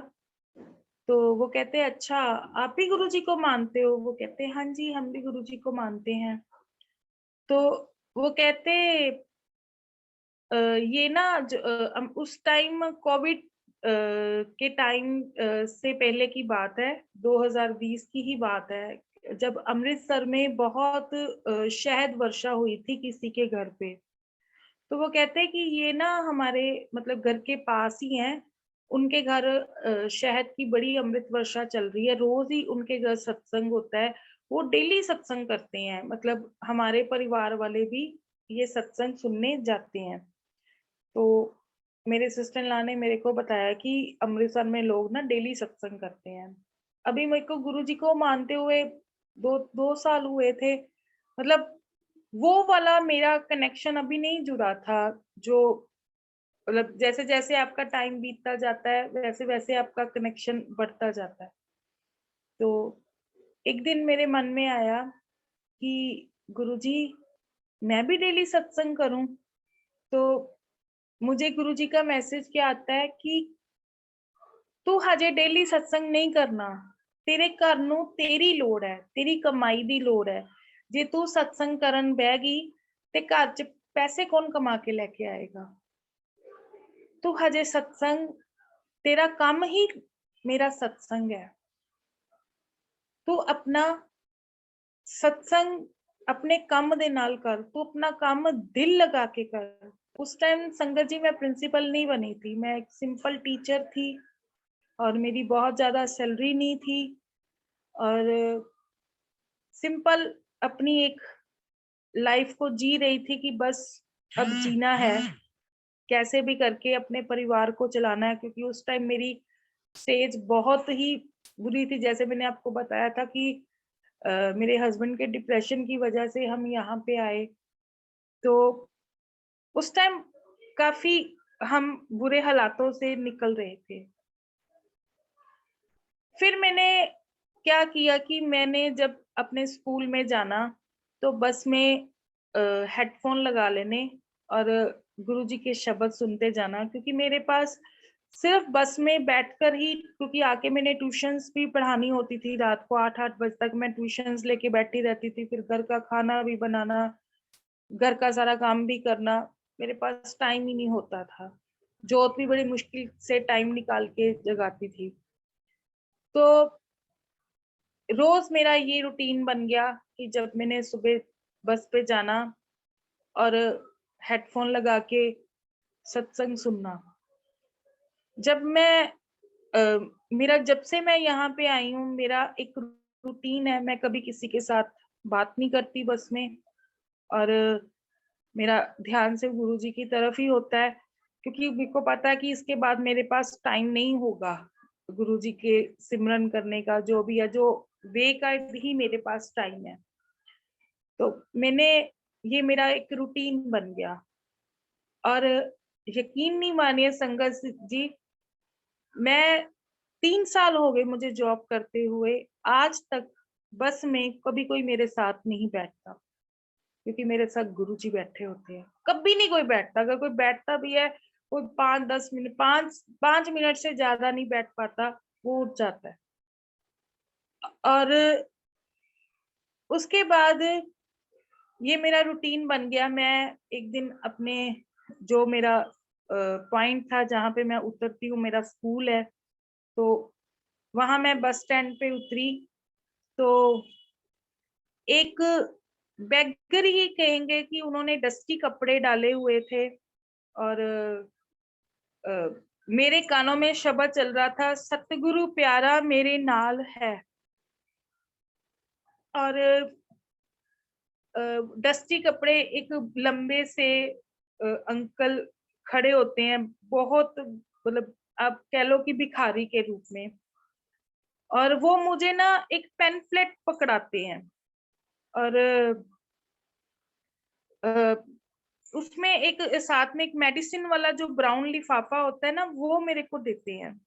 तो वो कहते हैं, अच्छा आप भी गुरुजी को मानते हो? वो कहते हैं, हाँ जी हम भी गुरुजी को मानते हैं। तो वो कहते ये ना उस टाइम कोविड के टाइम से पहले की बात है, 2020 की ही बात है, जब अमृतसर में बहुत शहद वर्षा हुई थी किसी के घर पे। तो वो कहते हैं कि ये ना हमारे मतलब घर के पास ही हैं, उनके घर शहद की बड़ी अमृत वर्षा चल रही है, रोज ही उनके घर सत्संग होता है। वो डेली सत्संग करते हैं, मतलब हमारे परिवार वाले भी ये सत्संग सुनने जाते हैं। तो मेरे सिस्टर इन लॉ ने मेरे को बताया कि अमृतसर में लोग ना डेली सत्संग करते हैं। अभी मेरे को गुरुजी को मानते हुए 2 साल हुए थे, मतलब वो वाला मेरा कनेक्शन अभी नहीं जुड़ा था। जो मतलब जैसे जैसे आपका टाइम बीतता जाता है, वैसे वैसे आपका कनेक्शन बढ़ता जाता है। तो एक दिन मेरे मन में आया कि गुरुजी मैं भी डेली सत्संग करूं। तो मुझे गुरुजी का मैसेज क्या आता है कि तू हजे डेली सत्संग नहीं करना, तेरे घर नूं तेरी लोड़ है, तेरी कमाई दी लोड़ है। जे तू सत्संग करन बह गई ते घर च पैसे कौन कमा के लेके आएगा? तू हजे सत्संग, तेरा काम ही मेरा सत्संग है। तू अपना सत्संग अपने काम दे नाल कर, तू अपना काम दिल लगा के कर। उस टाइम संगत जी मैं प्रिंसिपल नहीं बनी थी, मैं एक सिंपल टीचर थी और मेरी बहुत ज्यादा सैलरी नहीं थी, और सिंपल अपनी एक लाइफ को जी रही थी कि बस अब जीना है, कैसे भी करके अपने परिवार को चलाना है। क्योंकि उस टाइम मेरी स्टेज बहुत ही बुरी थी, जैसे मैंने आपको बताया था कि मेरे हस्बैंड के डिप्रेशन की वजह से हम यहाँ पे आए। तो उस टाइम काफी हम बुरे हालातों से निकल रहे थे। फिर मैंने क्या किया कि मैंने जब अपने स्कूल में जाना तो बस में हेडफोन लगा लेने और गुरुजी के शब्द सुनते जाना, क्योंकि मेरे पास सिर्फ बस में बैठकर ही, क्योंकि आके मैंने ट्यूशंस भी पढ़ानी होती थी, रात को 8-8 बजे तक मैं ट्यूशंस लेके बैठी रहती थी, फिर घर का खाना भी बनाना, घर का सारा काम भी करना, मेरे पास टाइम ही नहीं होता था। जोत भी बड़ी मुश्किल से टाइम निकाल के जगाती थी। तो रोज मेरा ये रूटीन बन गया कि जब मैंने सुबह बस पे जाना और हेडफोन लगा के सत्संग सुनना। जब मैं मेरा जब से मैं यहाँ पे आई हूँ, मेरा एक रूटीन है, मैं कभी किसी के साथ बात नहीं करती बस में, और मेरा ध्यान सिर्फ गुरुजी की तरफ ही होता है, क्योंकि मेरे को पता है कि इसके बाद मेरे पास टाइम नहीं होगा गुरुजी के सिमरन करने का, जो भी है, जो वे का ही मेरे पास टाइम है। तो मैंने ये मेरा एक रूटीन बन गया। और यकीन नहीं मानिए संगत जी, मैं 3 साल हो गए मुझे जॉब करते हुए, आज तक बस में कभी कोई मेरे साथ नहीं बैठता, क्योंकि मेरे साथ गुरुजी बैठे होते हैं। कभी नहीं कोई बैठता, अगर कोई बैठता भी है, कोई 5-10 मिनट, 5 मिनट से ज्यादा नहीं बैठ पाता, वो उठ जाता है। और उसके बाद ये मेरा रूटीन बन गया। मैं एक दिन अपने, जो मेरा पॉइंट था जहाँ पे मैं उतरती हूँ, मेरा स्कूल है, तो वहां मैं बस स्टैंड पे उतरी, तो एक बेगर ही कहेंगे कि उन्होंने डस्टी कपड़े डाले हुए थे, और अ, मेरे कानों में शब्द चल रहा था, सतगुरु प्यारा मेरे नाल है। और डस्टी कपड़े, एक लंबे से अंकल खड़े होते हैं, बहुत, मतलब आप कह लो कि भिखारी के रूप में, और वो मुझे ना एक पेनफ्लेट पकड़ाते हैं, और अ, उसमें एक साथ में एक मेडिसिन वाला जो ब्राउन लिफाफा होता है ना, वो मेरे को देते हैं।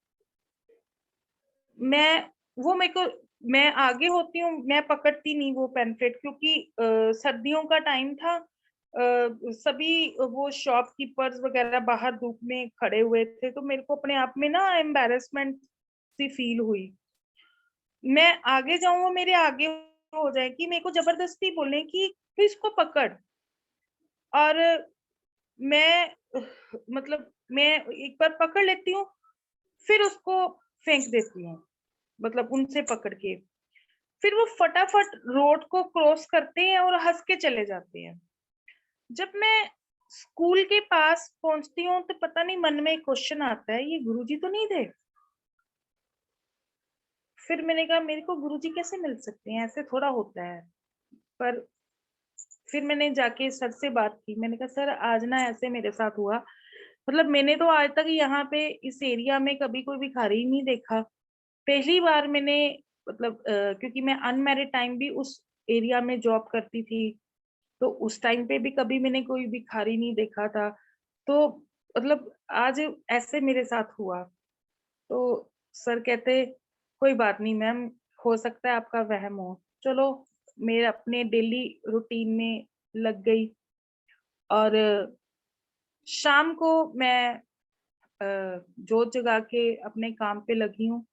मैं वो मेरे को मैं आगे होती हूँ, मैं पकड़ती नहीं वो पेम्फलेट, क्योंकि सर्दियों का टाइम था, सभी वो शॉपकीपर्स वगैरह बाहर धूप में खड़े हुए थे, तो मेरे को अपने आप में ना एम्बैरेसमेंट सी फील हुई। मैं आगे जाऊं, वो मेरे आगे हो जाए, कि मेरे को जबरदस्ती बोले कि तू इसको पकड़, और मैं मतलब मैं एक बार पकड़ लेती हूँ, फिर उसको फेंक देती हूँ, मतलब उनसे पकड़ के। फिर वो फटाफट रोड को क्रॉस करते हैं और हंस के चले जाते हैं। जब मैं स्कूल के पास पहुंचती हूँ, तो पता नहीं मन में एक क्वेश्चन आता है, ये गुरुजी तो नहीं थे? फिर मैंने कहा मेरे को गुरुजी कैसे मिल सकते हैं, ऐसे थोड़ा होता है। पर फिर मैंने जाके सर से बात की, मैंने कहा सर आज ना ऐसे मेरे साथ हुआ, मतलब मैंने तो आज तक यहाँ पे इस एरिया में कभी कोई भिखारी ही नहीं देखा। पहली बार मैंने, मतलब क्योंकि मैं अनमैरिड टाइम भी उस एरिया में जॉब करती थी, तो उस टाइम पे भी कभी मैंने कोई भिखारी नहीं देखा था। तो मतलब आज ऐसे मेरे साथ हुआ। तो सर कहते कोई बात नहीं मैम, हो सकता है आपका वहम हो, चलो। मेरे अपने डेली रूटीन में लग गई, और शाम को मैं जोत जगा के अपने काम पे लगी हूँ।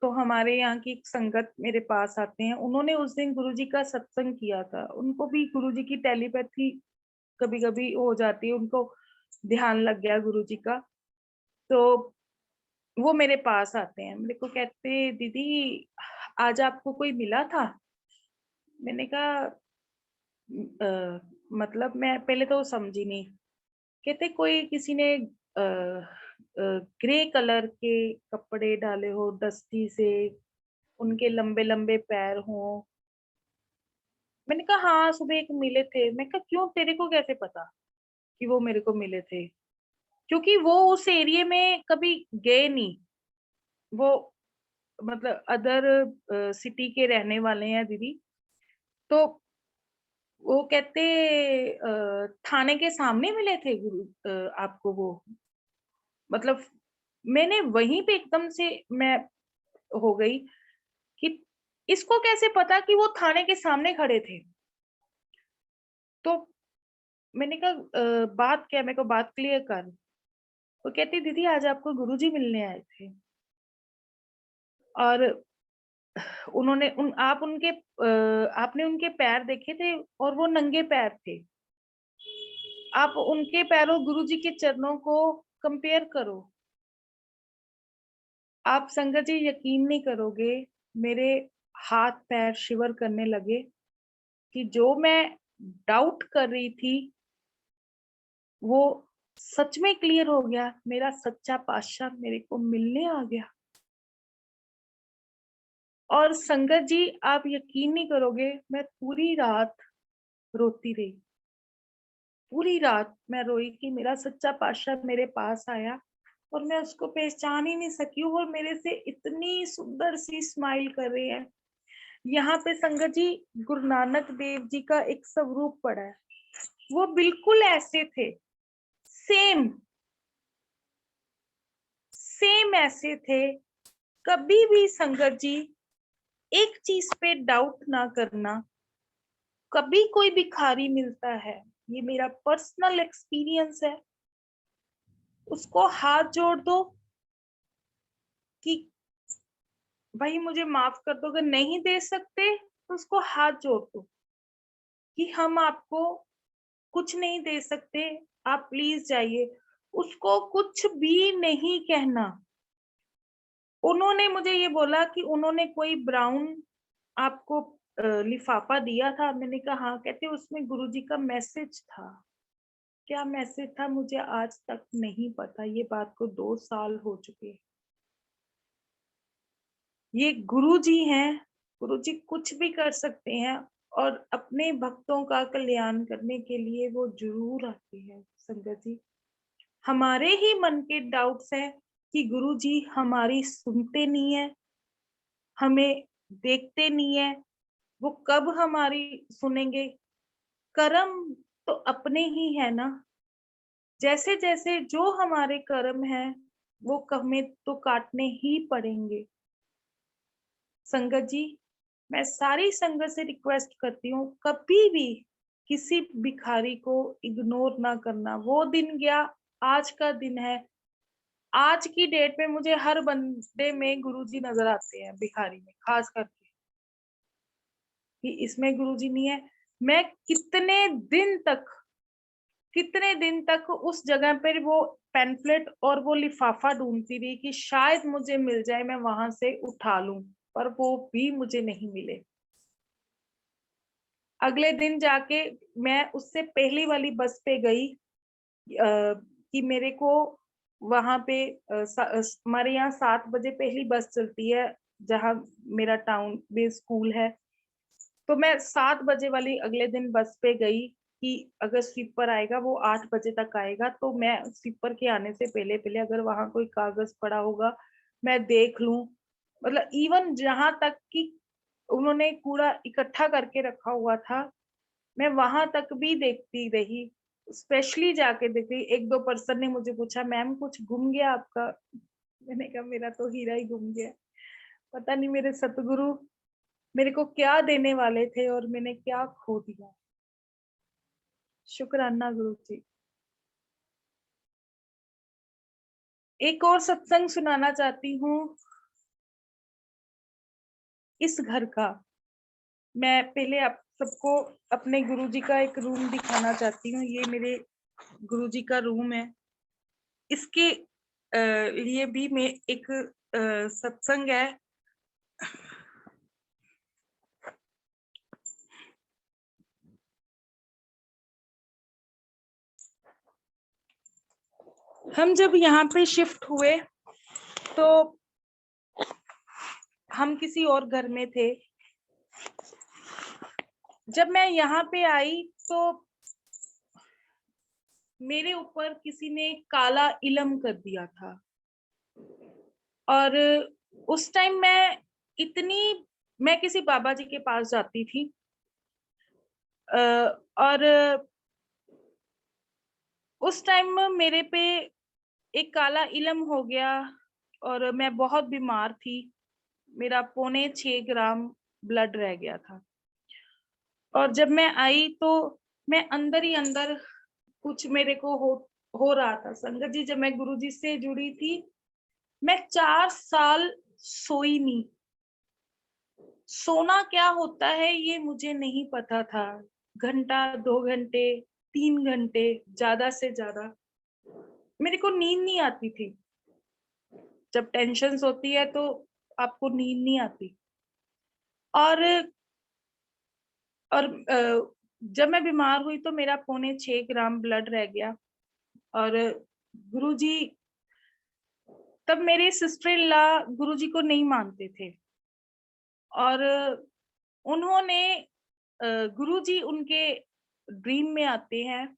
तो हमारे यहाँ की एक संगत मेरे पास आते हैं, उन्होंने उस दिन गुरुजी का सत्संग किया था, उनको भी गुरुजी की टेलीपैथी कभी कभी हो जाती है, उनको ध्यान लग गया गुरुजी का। तो वो मेरे पास आते हैं, मेरे को कहते दीदी आज आपको कोई मिला था? मैंने कहा मतलब मैं पहले तो समझी नहीं। कहते कोई किसी ने ग्रे कलर के कपड़े डाले हो डस्टी से, उनके लंबे लंबे पैर हों। मैंने कहा हाँ सुबह एक मिले थे। मैं कहा क्यों, तेरे को कैसे पता कि वो मेरे को मिले थे? क्योंकि वो उस एरिया में कभी गए नहीं, वो मतलब अदर सिटी के रहने वाले हैं दीदी। तो वो कहते थाने के सामने मिले थे गुरु, आपको वो, मतलब मैंने वहीं पे एकदम से मैं हो गई कि इसको कैसे पता कि वो थाने के सामने खड़े थे। तो मैंने कहा बात क्या है, मेरे को बात क्लियर कर। वो कहती दीदी आज आपको गुरुजी मिलने आए थे, और उन्होंने उन आप उनके आपने उनके पैर देखे थे, और वो नंगे पैर थे। आप उनके पैरों गुरुजी के चरणों को कंपेयर करो। आप संगत जी यकीन नहीं करोगे, मेरे हाथ पैर शिवर करने लगे, कि जो मैं डाउट कर रही थी वो सच में क्लियर हो गया। मेरा सच्चा पातशाह मेरे को मिलने आ गया। और संगत जी आप यकीन नहीं करोगे, मैं पूरी रात रोती रही। पूरी रात मैं रोई कि मेरा सच्चा पातशाह मेरे पास आया और मैं उसको पहचान ही नहीं सकी हूँ, और मेरे से इतनी सुंदर सी स्माइल कर रही है। यहाँ पे संगत जी गुरु नानक देव जी का एक स्वरूप पड़ा है, वो बिल्कुल ऐसे थे, सेम सेम ऐसे थे। कभी भी संगत जी एक चीज पे डाउट ना करना, कभी कोई भिखारी मिलता है, ये मेरा पर्सनल एक्सपीरियंस है, उसको हाथ जोड़ दो कि भाई मुझे माफ कर दो, अगर नहीं दे सकते तो उसको हाथ जोड़ दो कि हम आपको कुछ नहीं दे सकते, आप प्लीज जाइए। उसको कुछ भी नहीं कहना। उन्होंने मुझे ये बोला कि उन्होंने कोई ब्राउन आपको लिफाफा दिया था। मैंने कहा हाँ। कहते उसमें गुरुजी का मैसेज था। क्या मैसेज था मुझे आज तक नहीं पता, ये बात को 2 साल हो चुके। ये गुरुजी हैं, गुरुजी कुछ भी कर सकते हैं और अपने भक्तों का कल्याण करने के लिए वो जरूर आते हैं। संगत जी, हमारे ही मन के डाउट्स हैं कि गुरुजी हमारी सुनते नहीं है, हमें देखते नहीं है, वो कब हमारी सुनेंगे। कर्म तो अपने ही है ना, जैसे जैसे जो हमारे कर्म है वो हमें तो काटने ही पड़ेंगे। संगत जी, मैं सारी संगत से रिक्वेस्ट करती हूँ, कभी भी किसी भिखारी को इग्नोर ना करना। वो दिन गया, आज का दिन है। आज की डेट में मुझे हर बंदे में गुरुजी नजर आते हैं, भिखारी में खास करके, कि इसमें गुरुजी नहीं है। मैं कितने दिन तक उस जगह पर वो पैम्फलेट और वो लिफाफा ढूंढती रही कि शायद मुझे मिल जाए, मैं वहां से उठा लूं, पर वो भी मुझे नहीं मिले। अगले दिन जाके मैं उससे पहली वाली बस पे गई कि मेरे को वहां पे हमारे यहाँ 7 बजे पहली बस चलती है, जहाँ मेरा टाउन बेस स्कूल है। तो मैं 7 बजे वाली अगले दिन बस पे गई कि अगर स्वीपर आएगा वो 8 बजे तक आएगा, तो मैं स्वीपर के आने से पहले पहले अगर वहां कोई कागज पड़ा होगा मैं देख लूं। मतलब इवन जहां तक कि उन्होंने कूड़ा इकट्ठा करके रखा हुआ था, मैं वहां तक भी देखती रही, स्पेशली जाके देखी। 1-2 पर्सन ने मुझे पूछा, मैम कुछ गुम गया आपका? मैंने कहा मेरा तो हीरा ही गुम गया। पता नहीं मेरे सतगुरु मेरे को क्या देने वाले थे और मैंने क्या खो दिया। शुक्राना गुरु जी। एक और सत्संग सुनाना चाहती हूँ इस घर का। मैं पहले आप सबको अपने गुरुजी का एक रूम दिखाना चाहती हूँ। ये मेरे गुरुजी का रूम है। इसके लिए भी मैं एक सत्संग है। हम जब यहाँ पे शिफ्ट हुए तो हम किसी और घर में थे। जब मैं यहाँ पे आई तो मेरे ऊपर किसी ने काला इलम कर दिया था, और उस टाइम मैं किसी बाबा जी के पास जाती थी, और उस टाइम मेरे पे एक काला इलम हो गया और मैं बहुत बीमार थी। मेरा 6.25 ग्राम ब्लड रह गया था, और जब मैं आई तो मैं अंदर ही अंदर कुछ मेरे को हो रहा था। संगत जी, जब मैं गुरुजी से जुड़ी थी मैं 4 साल सोई नहीं। सोना क्या होता है ये मुझे नहीं पता था। घंटा, 2 घंटे, 3 घंटे, ज्यादा से ज्यादा मेरे को नींद नहीं आती थी। जब टेंशन होती है तो आपको नींद नहीं आती। और जब मैं बीमार हुई तो मेरा 6.25 ग्राम ब्लड रह गया। और गुरुजी, तब मेरे सिस्टर इन लॉ गुरुजी को नहीं मानते थे, और उन्होंने गुरुजी उनके ड्रीम में आते हैं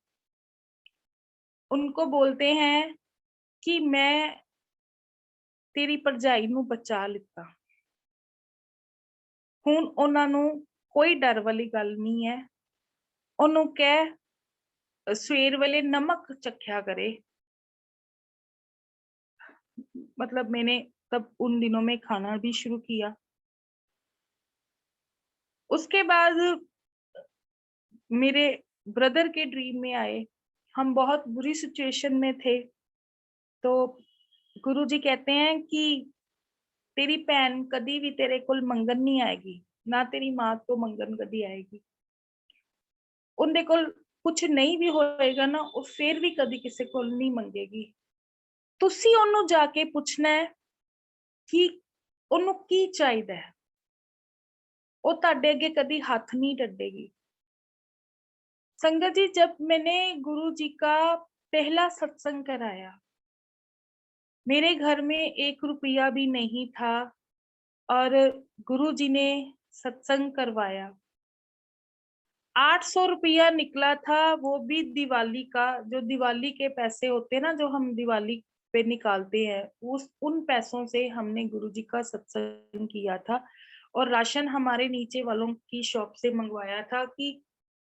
उनको बोलते हैं कि मैं तेरी ਭਰਜਾਈ ਨੂੰ ਬਚਾ ਲਿੱਤਾ। ਹੁਣ ਉਹਨਾਂ ਨੂੰ ਕੋਈ ਡਰ ਵਾਲੀ ਗੱਲ ਨਹੀਂ ਹੈ। ਉਹਨੂੰ ਕਹਿ ਸਵੇਰ ਵੇਲੇ ਨਮਕ ਚੱਖਿਆ करे। मतलब मैंने तब उन दिनों में खाना भी शुरू किया। उसके बाद मेरे ब्रदर के ड्रीम में आए। हम बहुत बुरी सिचुएशन में थे, तो गुरुजी कहते हैं कि तेरी भैन कदी भी तेरे कोल मंगन नहीं आएगी, ना तेरी मां तो मंगन कदी आएगी। उनदे कोल कुछ नहीं भी होएगा ना, वो फिर भी कदी किसी कोल नहीं मंगेगी। तुसी ओनू जाके पूछना है कि ओनू की चाहिदा है, वो तुहाडे अगे कदी हाथ नहीं डडेगी। संगत जी, जब मैंने गुरु जी का पहला सत्संग कराया, मेरे घर में 1 रुपया भी नहीं था और गुरु जी ने सत्संग करवाया। 800 रुपया निकला था, वो भी दिवाली का। जो दिवाली के पैसे होते हैं ना, जो हम दिवाली पे निकालते हैं, उन पैसों से हमने गुरु जी का सत्संग किया था। और राशन हमारे नीचे वालों की शॉप से मंगवाया था कि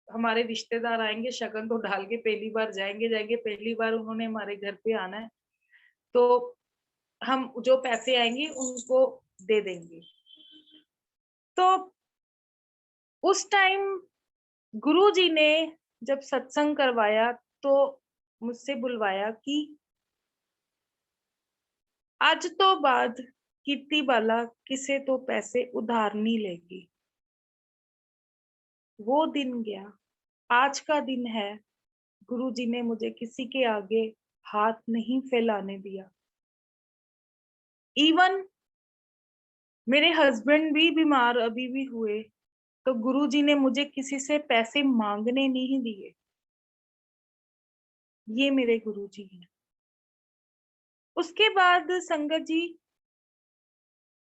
हमारे रिश्तेदार आएंगे, शगन तो डाल के पहली बार जाएंगे, पहली बार उन्होंने हमारे घर पे आना है, तो हम जो पैसे आएंगे उनको दे देंगे। तो उस टाइम गुरु जी ने जब सत्संग करवाया तो मुझसे बुलवाया कि आज तो बाद कीर्ति बाला किसे तो पैसे उधार नहीं लेगी। वो दिन गया, आज का दिन है। गुरु जी ने मुझे किसी के आगे हाथ नहीं फैलाने दिया। इवन मेरे हस्बैंड भी बीमार अभी भी हुए, तो गुरु जी ने मुझे किसी से पैसे मांगने नहीं दिए। ये मेरे गुरु जी हैं। उसके बाद संगत जी,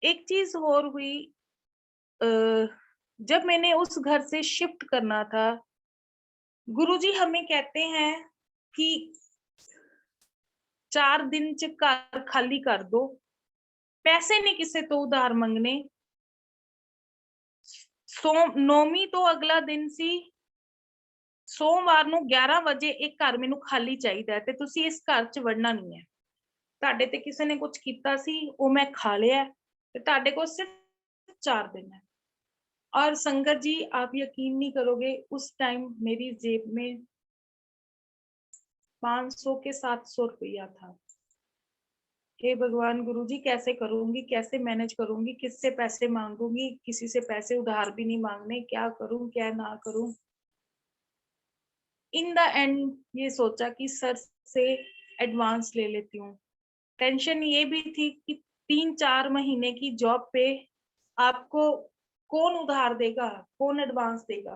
एक चीज और हुई। जब मैंने उस घर से शिफ्ट करना था, गुरु जी हमें कहते हैं कि 4 दिन च घर खाली कर दो, पैसे नहीं किसी तो उधार मंगने। नौवीं तो अगला दिन सी, सोमवार ਨੂੰ 11 ਵਜੇ ਇੱਕ ਘਰ ਮੈਨੂੰ ਖਾਲੀ ਚਾਹੀਦਾ ਤੇ ਤੁਸੀਂ ਇਸ ਘਰ 'ਚ ਵੜਨਾ ਨਹੀਂ ਹੈ। ਤੁਹਾਡੇ ਤੇ ਕਿਸੇ ਨੇ ਕੁਝ ਕੀਤਾ ਸੀ, ਉਹ ਮੈਂ ਖਾ ਲਿਆ ਤੇ ਤੁਹਾਡੇ ਕੋਲ सिर्फ 4 दिन है। और संगत जी, आप यकीन नहीं करोगे, उस टाइम मेरी जेब में 500 के 700 रुपया था। हे भगवान, गुरु जी कैसे करूंगी, कैसे मैनेज करूंगी, किससे पैसे मांगूंगी, किसी से पैसे उधार भी नहीं मांगने, क्या करूं क्या ना करूं। इन द एंड ये सोचा कि सर से एडवांस ले लेती हूँ। टेंशन ये भी थी कि 3-4 महीने की जॉब पे आपको कौन उधार देगा, कौन एडवांस देगा।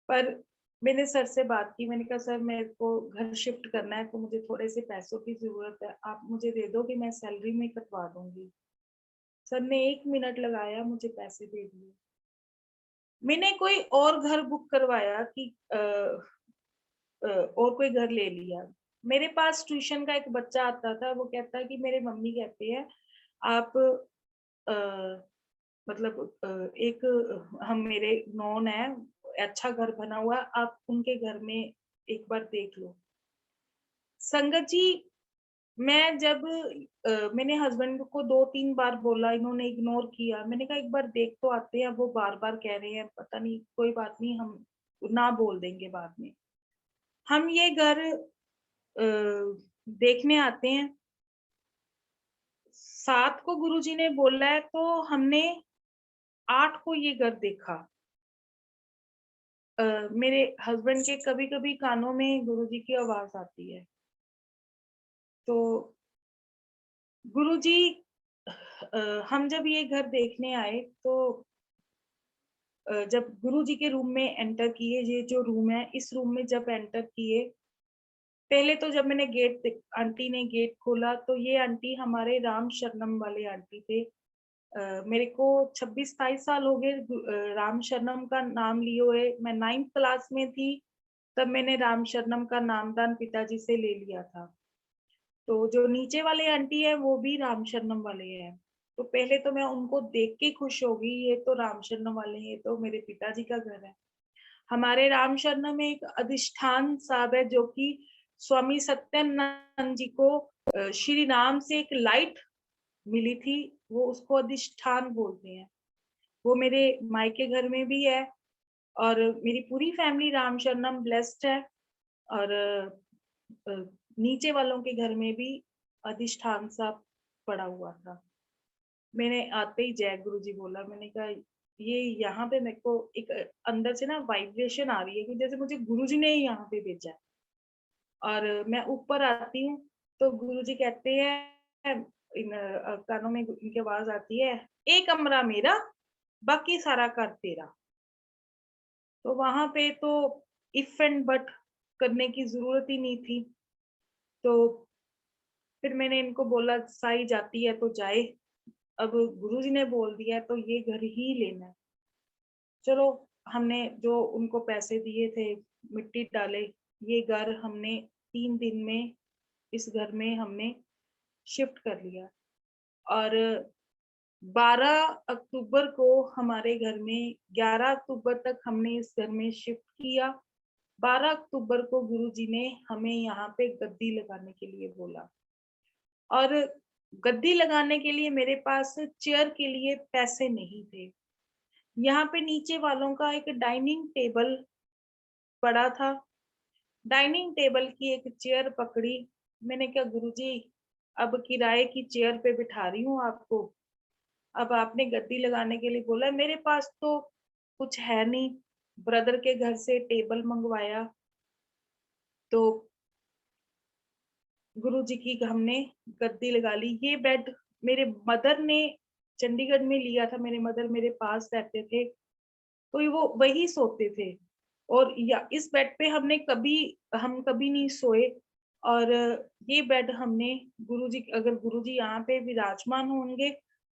पर मैंने सर से बात की, मैंने कहा सर मेरे को घर शिफ्ट करना है, तो मुझे थोड़े से पैसों की जरूरत है, आप मुझे दे दो कि मैं सैलरी में कटवा दूंगी। सर ने 1 मिनट लगाया, मुझे पैसे दे दिए। मैंने कोई और घर बुक करवाया कि और कोई घर ले लिया। मेरे पास ट्यूशन का एक बच्चा आता था, वो कहता कि मेरे मम्मी कहते हैं आप मतलब एक हम मेरे नॉन है, अच्छा घर बना हुआ, आप उनके घर में एक बार देख लो। संगत जी, मैं जब मैंने हस्बैंड को 2-3 बार बोला, इन्होंने इग्नोर किया। मैंने कहा एक बार देख तो आते हैं, वो बार-बार कह रहे हैं, पता नहीं, कोई बात नहीं, हम ना बोल देंगे बाद में। हम ये घर देखने आते हैं। 7 को गुरुजी ने बोला है, तो हमने 8 को ये घर देखा। मेरे हस्बैंड के कभी-कभी कानों में गुरुजी की आवाज आती है। तो गुरुजी, हम जब ये घर देखने आए, तो जब गुरुजी के रूम में एंटर किए, ये जो रूम है, इस रूम में जब एंटर किए, पहले तो जब मैंने आंटी ने गेट खोला, तो ये आंटी हमारे राम शरणम वाले आंटी थे। मेरे को 26-27 साल हो गए राम शरणम का नाम लिए हुए। मैं 9th क्लास में थी तब मैंने राम शरणम का नामदान पिताजी से ले लिया था। तो जो नीचे वाले आंटी है वो भी राम शरणम वाले हैं। तो पहले तो मैं उनको देख के खुश हो गई, ये तो राम शरणम वाले हैं, ये तो मेरे पिताजी का घर है। हमारे राम शरणम में एक अधिष्ठान साहब है जो कि स्वामी सत्यानंद जी को श्री राम से एक लाइट मिली थी, वो उसको अधिष्ठान बोलते हैं। वो मेरे मायके घर में भी है और मेरी पूरी फैमिली राम शरणम ब्लेस्ड है। और नीचे वालों के घर में भी अधिष्ठान सा पड़ा हुआ था। मैंने आते ही जय गुरु जी बोला। मैंने कहा ये यहाँ पे मेरे को एक अंदर से ना वाइब्रेशन आ रही है कि जैसे मुझे गुरु जी ने ही यहाँ पे भेजा है। और मैं ऊपर आती हूँ तो गुरु जी कहते हैं, कानों में इनकी आवाज आती है, एक कमरा मेरा बाकी सारा घर तेरा। तो वहां पे तो इफ एंड बट करने की जरूरत ही नहीं थी। तो फिर मैंने इनको बोला साई जाती है तो जाए, अब गुरुजी ने बोल दिया है तो ये घर ही लेना है। चलो, हमने जो उनको पैसे दिए थे, मिट्टी डाले, ये घर हमने 3 दिन में इस घर में हमने शिफ्ट कर लिया। और 12 अक्टूबर को हमारे घर में, 11 अक्टूबर तक हमने इस घर में शिफ्ट किया। 12 अक्टूबर को गुरुजी ने हमें यहाँ पे गद्दी लगाने के लिए बोला। और गद्दी लगाने के लिए मेरे पास चेयर के लिए पैसे नहीं थे। यहाँ पे नीचे वालों का एक डाइनिंग टेबल पड़ा था। डाइनिंग टेबल की एक चेयर पकड़ी। मैंने कहा गुरुजी, अब किराए की चेयर पे बिठा रही हूँ आपको, अब आपने गद्दी लगाने के लिए बोला है, मेरे पास तो कुछ है नहीं। ब्रदर के घर से टेबल मंगवाया तो गुरुजी की हमने गद्दी लगा ली। ये बेड मेरे मदर ने चंडीगढ़ में लिया था। मेरे मदर मेरे पास रहते थे तो वो वही सोते थे। और या इस बेड पे हम कभी नहीं सोए। और ये बेड हमने गुरुजी, अगर गुरुजी यहाँ पे विराजमान होंगे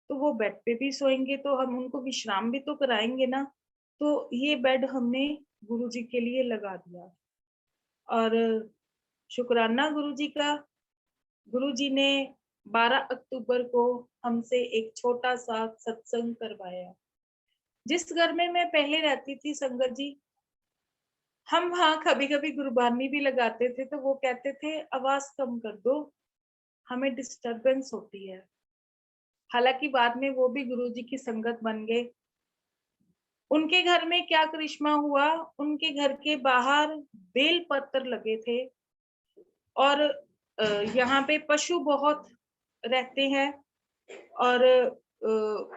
तो वो बेड पे भी सोएंगे, तो हम उनको विश्राम भी तो कराएंगे ना। तो ये बेड हमने गुरुजी के लिए लगा दिया। और शुक्राना गुरुजी का, गुरुजी ने 12 अक्टूबर को हमसे एक छोटा सा सत्संग करवाया। जिस घर में मैं पहले रहती थी संगत जी, हम वहाँ कभी कभी गुरबानी भी लगाते थे तो वो कहते थे आवाज कम कर दो, हमें डिस्टरबेंस होती है। हालांकि बाद में वो भी गुरुजी की संगत बन गए। उनके घर में क्या करिश्मा हुआ, उनके घर के बाहर बेल पत्र लगे थे। और यहाँ पे पशु बहुत रहते हैं और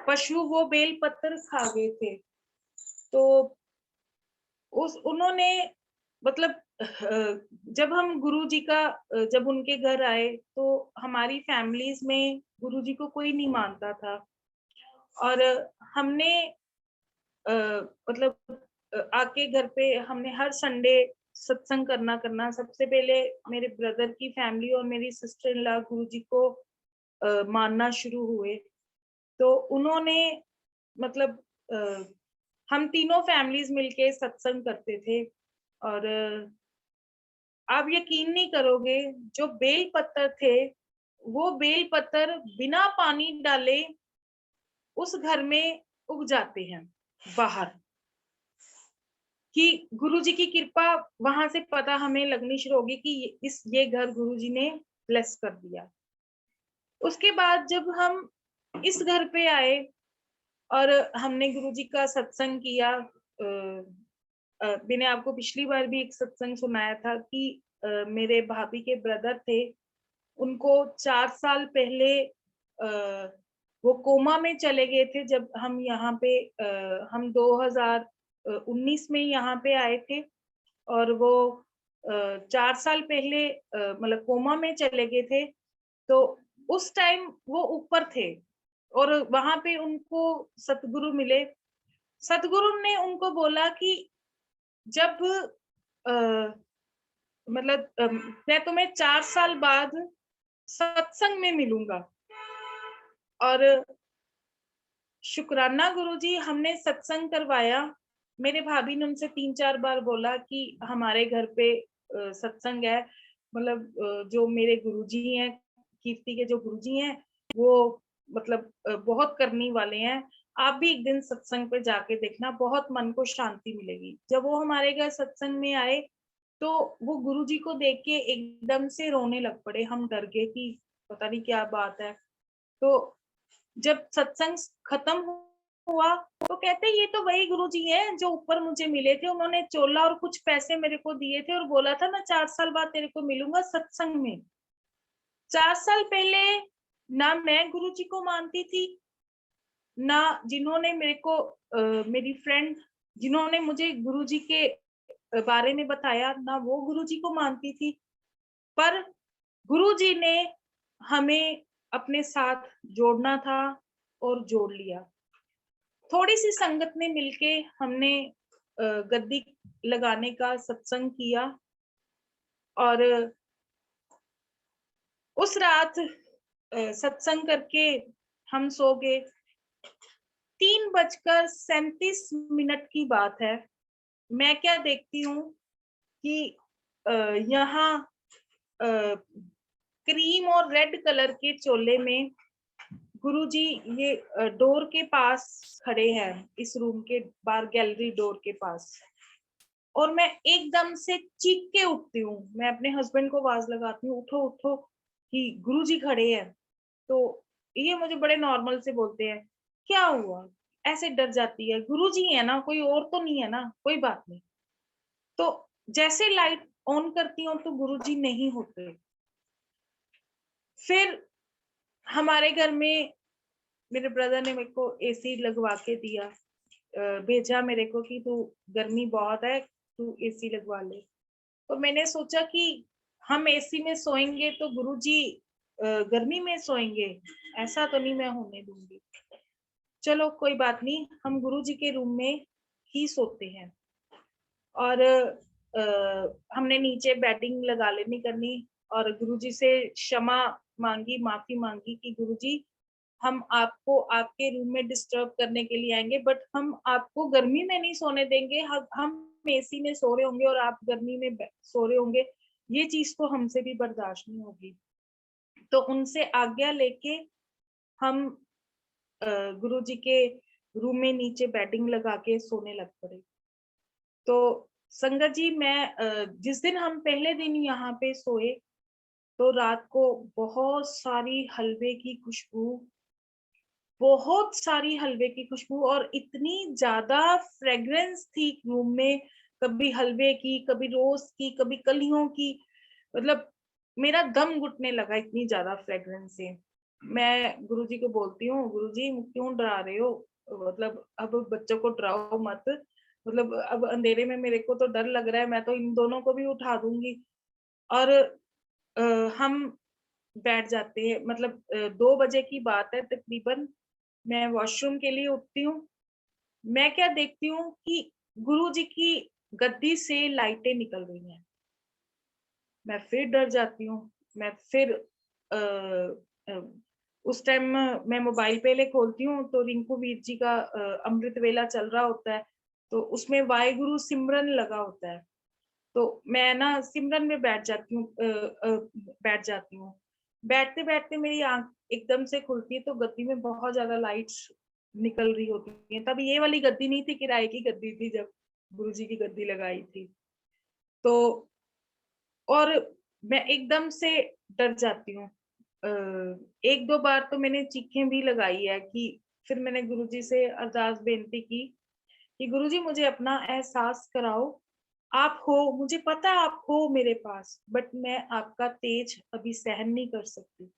पशु वो बेल पत्र खा गए थे। तो उन्होंने मतलब जब हम गुरुजी का जब उनके घर आए तो हमारी फैमिलीज में गुरुजी को कोई नहीं मानता था। और हमने मतलब आके घर पे हमने हर संडे सत्संग करना। सबसे पहले मेरे ब्रदर की फैमिली और मेरी सिस्टर इन लॉ गुरुजी को मानना शुरू हुए। तो उन्होंने मतलब हम तीनों फैमिलीज मिलके सत्संग करते थे। और आप यकीन नहीं करोगे, जो बेल पत्थर थे वो बेल पत्थर बिना पानी डाले उस घर में उग जाते हैं बाहर। कि गुरुजी की कृपा वहां से पता हमें लगनी शुरू होगी कि ये घर गुरुजी ने ब्लेस कर दिया। उसके बाद जब हम इस घर पे आए और हमने गुरुजी का सत्संग किया, मैंने आपको पिछली बार भी एक सत्संग सुनाया था कि मेरे भाभी के ब्रदर थे, उनको 4 साल पहले वो कोमा में चले गए थे। जब हम यहाँ पे हम 2019 में यहाँ पे आए थे और वो 4 साल पहले मतलब कोमा में चले गए थे। तो उस टाइम वो ऊपर थे और वहां पे उनको सतगुरु मिले। सतगुरु ने उनको बोला कि जब मतलब मैं तुम्हें 4 साल बाद सत्संग में मिलूंगा। और शुक्राना गुरुजी, हमने सत्संग करवाया मेरे भाभी ने उनसे 3-4 बार बोला कि हमारे घर पे सत्संग है, मतलब जो मेरे गुरुजी हैं, कीर्ति के जो गुरुजी हैं, वो मतलब बहुत करनी वाले हैं। आप भी एक दिन सत्संग पे जाके देखना, बहुत मन को शांति मिलेगी। जब वो हमारे घर सत्संग में आए, तो वो गुरुजी को देख के एकदम से रोने लग पड़े। हम डर गए कि पता नहीं क्या बात है। तो जब सत्संग खत्म हुआ, तो कहते ये तो वही गुरुजी हैं जो ऊपर मुझे मिले थे। उन्होंने चोला और कुछ पैसे मेरे को दिए थे और बोला था मैं 4 साल बाद तेरे को मिलूंगा सत्संग में। 4 साल पहले ना मैं गुरुजी को मानती थी, ना जिन्होंने मेरे को मेरी फ्रेंड जिन्होंने मुझे गुरुजी के बारे में बताया, ना वो गुरुजी को मानती थी। पर गुरुजी ने हमें अपने साथ जोड़ना था और जोड़ लिया। थोड़ी सी संगत में मिलके हमने गद्दी लगाने का सत्संग किया और उस रात सत्संग करके हम सो गए। 3:37 की बात है। मैं क्या देखती हूँ कि यहाँ क्रीम और रेड कलर के चोले में गुरुजी ये डोर के पास खड़े हैं, इस रूम के बाहर गैलरी डोर के पास। और मैं एकदम से चीख के उठती हूँ। मैं अपने हस्बैंड को आवाज लगाती हूँ, उठो उठो कि गुरुजी खड़े हैं। तो ये मुझे बड़े नॉर्मल से बोलते हैं, क्या हुआ? ऐसे डर जाती है, गुरुजी है ना, कोई और तो नहीं है ना, कोई बात नहीं। तो जैसे लाइट ऑन करती हूँ तो गुरुजी नहीं होते। फिर हमारे घर में मेरे ब्रदर ने मेरे को एसी लगवा के दिया, भेजा मेरे को कि तू गर्मी बहुत है, तू एसी लगवा ले। तो मैंने सोचा कि हम एसी में सोएंगे तो गुरुजी गर्मी में सोएंगे, ऐसा तो नहीं मैं होने दूंगी। चलो कोई बात नहीं, हम गुरुजी के रूम में ही सोते हैं। और हमने नीचे बैटिंग लगा लेनी करनी और गुरुजी से क्षमा मांगी, माफी मांगी कि गुरुजी हम आपको आपके रूम में डिस्टर्ब करने के लिए आएंगे, बट हम आपको गर्मी में नहीं सोने देंगे। हम एसी में सो रहे होंगे और आप गर्मी में सो रहे होंगे, ये चीज तो हमसे भी बर्दाश्त नहीं होगी। तो उनसे आज्ञा लेके हम गुरुजी के रूम में नीचे बेडिंग लगा के सोने लग पड़े। तो संगत जी, मैं जिस दिन हम पहले दिन यहाँ पे सोए, तो रात को बहुत सारी हलवे की खुशबू, बहुत सारी हलवे की खुशबू और इतनी ज्यादा फ्रेग्रेंस थी रूम में, कभी हलवे की, कभी रोज की, कभी कलियों की। मतलब मेरा दम घुटने लगा, इतनी ज्यादा फ्रेग्रेंस से। मैं गुरुजी को बोलती हूँ, गुरुजी क्यों डरा रहे हो? मतलब अब बच्चों को डराओ मत, मतलब अब अंधेरे में मेरे को तो डर लग रहा है, मैं तो इन दोनों को भी उठा दूंगी। और हम बैठ जाते हैं। मतलब 2 बजे की बात है तकरीबन, मैं वॉशरूम के लिए उठती हूँ। मैं क्या देखती हूँ कि गुरुजी की गद्दी से लाइटें निकल रही हैं। मैं फिर डर जाती हूँ। मैं फिर उस टाइम मैं मोबाइल पहले खोलती हूँ तो रिंकू वीर जी का अमृत वेला चल रहा होता है, तो उसमें वाहेगुरु सिमरन लगा होता है। तो मैं ना सिमरन में बैठ जाती हूँ। बैठते बैठते मेरी आंख एकदम से खुलती है तो गद्दी में बहुत ज्यादा लाइट्स निकल रही होती है। तब ये वाली गद्दी नहीं थी, किराए की गद्दी थी जब गुरुजी की गद्दी लगाई थी। तो और मैं एकदम से डर जाती हूँ। 1-2 बार तो मैंने चीखें भी लगाई है कि फिर मैंने गुरुजी से अरदास बेनती की कि गुरुजी मुझे अपना एहसास कराओ, आप हो, मुझे पता है आप हो मेरे पास, बट मैं आपका तेज अभी सहन नहीं कर सकती।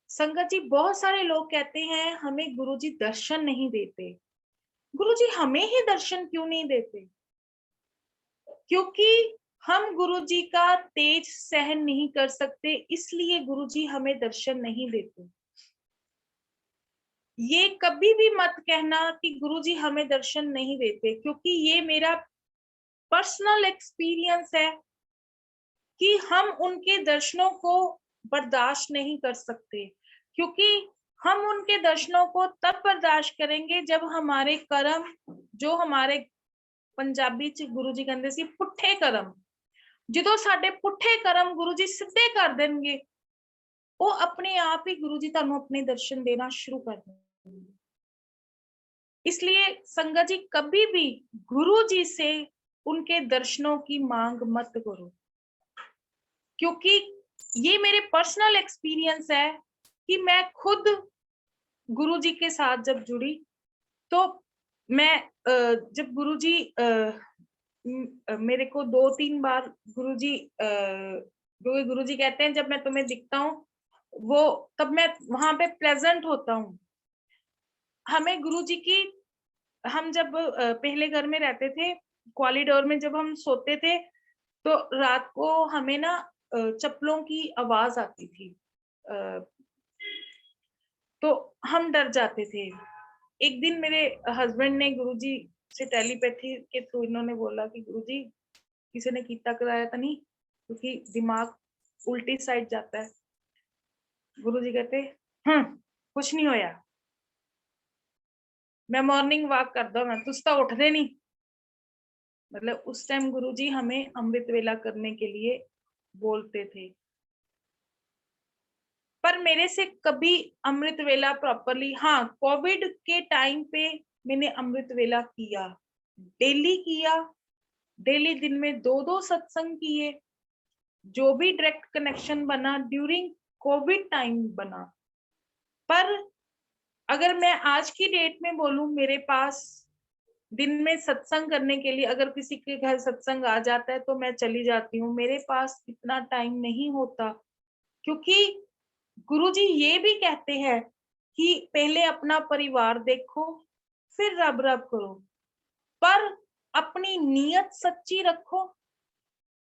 संगत जी, बहुत सारे लोग कहते हैं हमें गुरुजी दर्शन नहीं देते। गुरुजी हमें ही दर्शन क्यों नहीं देते? क्योंकि हम गुरुजी का तेज सहन नहीं कर सकते, इसलिए गुरुजी हमें दर्शन नहीं देते। ये कभी भी मत कहना कि गुरुजी हमें दर्शन नहीं देते, क्योंकि ये मेरा पर्सनल एक्सपीरियंस है कि हम उनके दर्शनों को बर्दाश्त नहीं कर सकते। क्योंकि हम उनके दर्शनों को तब बर्दाश्त करेंगे जब हमारे कर्म, जो हमारे ਪੰਜਾਬੀ ਚ ਗੁਰੂ ਜੀ ਕਹਿੰਦੇ ਸੀ ਪੁੱਠੇ ਕਰਮ। ਜਦੋਂ ਸਾਡੇ ਪੁੱਠੇ ਕਰਮ ਗੁਰੂ ਜੀ ਸਿੱਧੇ ਕਰ ਦੇਣਗੇ, ਉਹ ਆਪਣੇ आप ही गुरु जी ਤੁਹਾਨੂੰ अपने दर्शन देना शुरू कर देंगे। इसलिए संगत जी कभी भी गुरु जी से उनके दर्शनों की मांग मत करो, क्योंकि ये मेरे पर्सनल एक्सपीरियंस है कि मैं खुद गुरु जी के साथ जब जुड़ी तो मैं जब गुरु जी मेरे को 2-3 बार गुरु जी क्योंकि गुरु जी कहते हैं जब मैं तुम्हें दिखता हूँ वो तब मैं वहां पे प्रेजेंट होता हूँ। हमें गुरु जी की, हम जब पहले घर में रहते थे कॉरिडोर में, जब हम सोते थे तो रात को हमें ना चप्पलों की आवाज आती थी, तो हम डर जाते थे। एक दिन मेरे हस्बैंड ने गुरुजी से टेलीपैथी के थ्रू इन्होंने बोला कि गुरुजी किसी ने कीता कराया तो नहीं, क्योंकि दिमाग उल्टी साइड जाता है। गुरुजी कहते कुछ नहीं होया, मैं मॉर्निंग वॉक करदा मैं, तुस तो उठदे नहीं। मतलब उस टाइम गुरुजी हमें अमृत वेला करने के लिए बोलते थे, पर मेरे से कभी अमृत वेला प्रॉपरली, हाँ कोविड के टाइम पे मैंने अमृत वेला किया, डेली किया, डेली दिन में 2-2 सत्संग किए, जो भी डायरेक्ट कनेक्शन बना ड्यूरिंग कोविड टाइम बना। पर अगर मैं आज की डेट में बोलूं, मेरे पास दिन में सत्संग करने के लिए अगर किसी के घर सत्संग आ जाता है तो मैं चली जाती हूँ, मेरे पास इतना टाइम नहीं होता, क्योंकि गुरुजी ये भी कहते हैं कि पहले अपना परिवार देखो फिर रब रब करो, पर अपनी नीयत सच्ची रखो।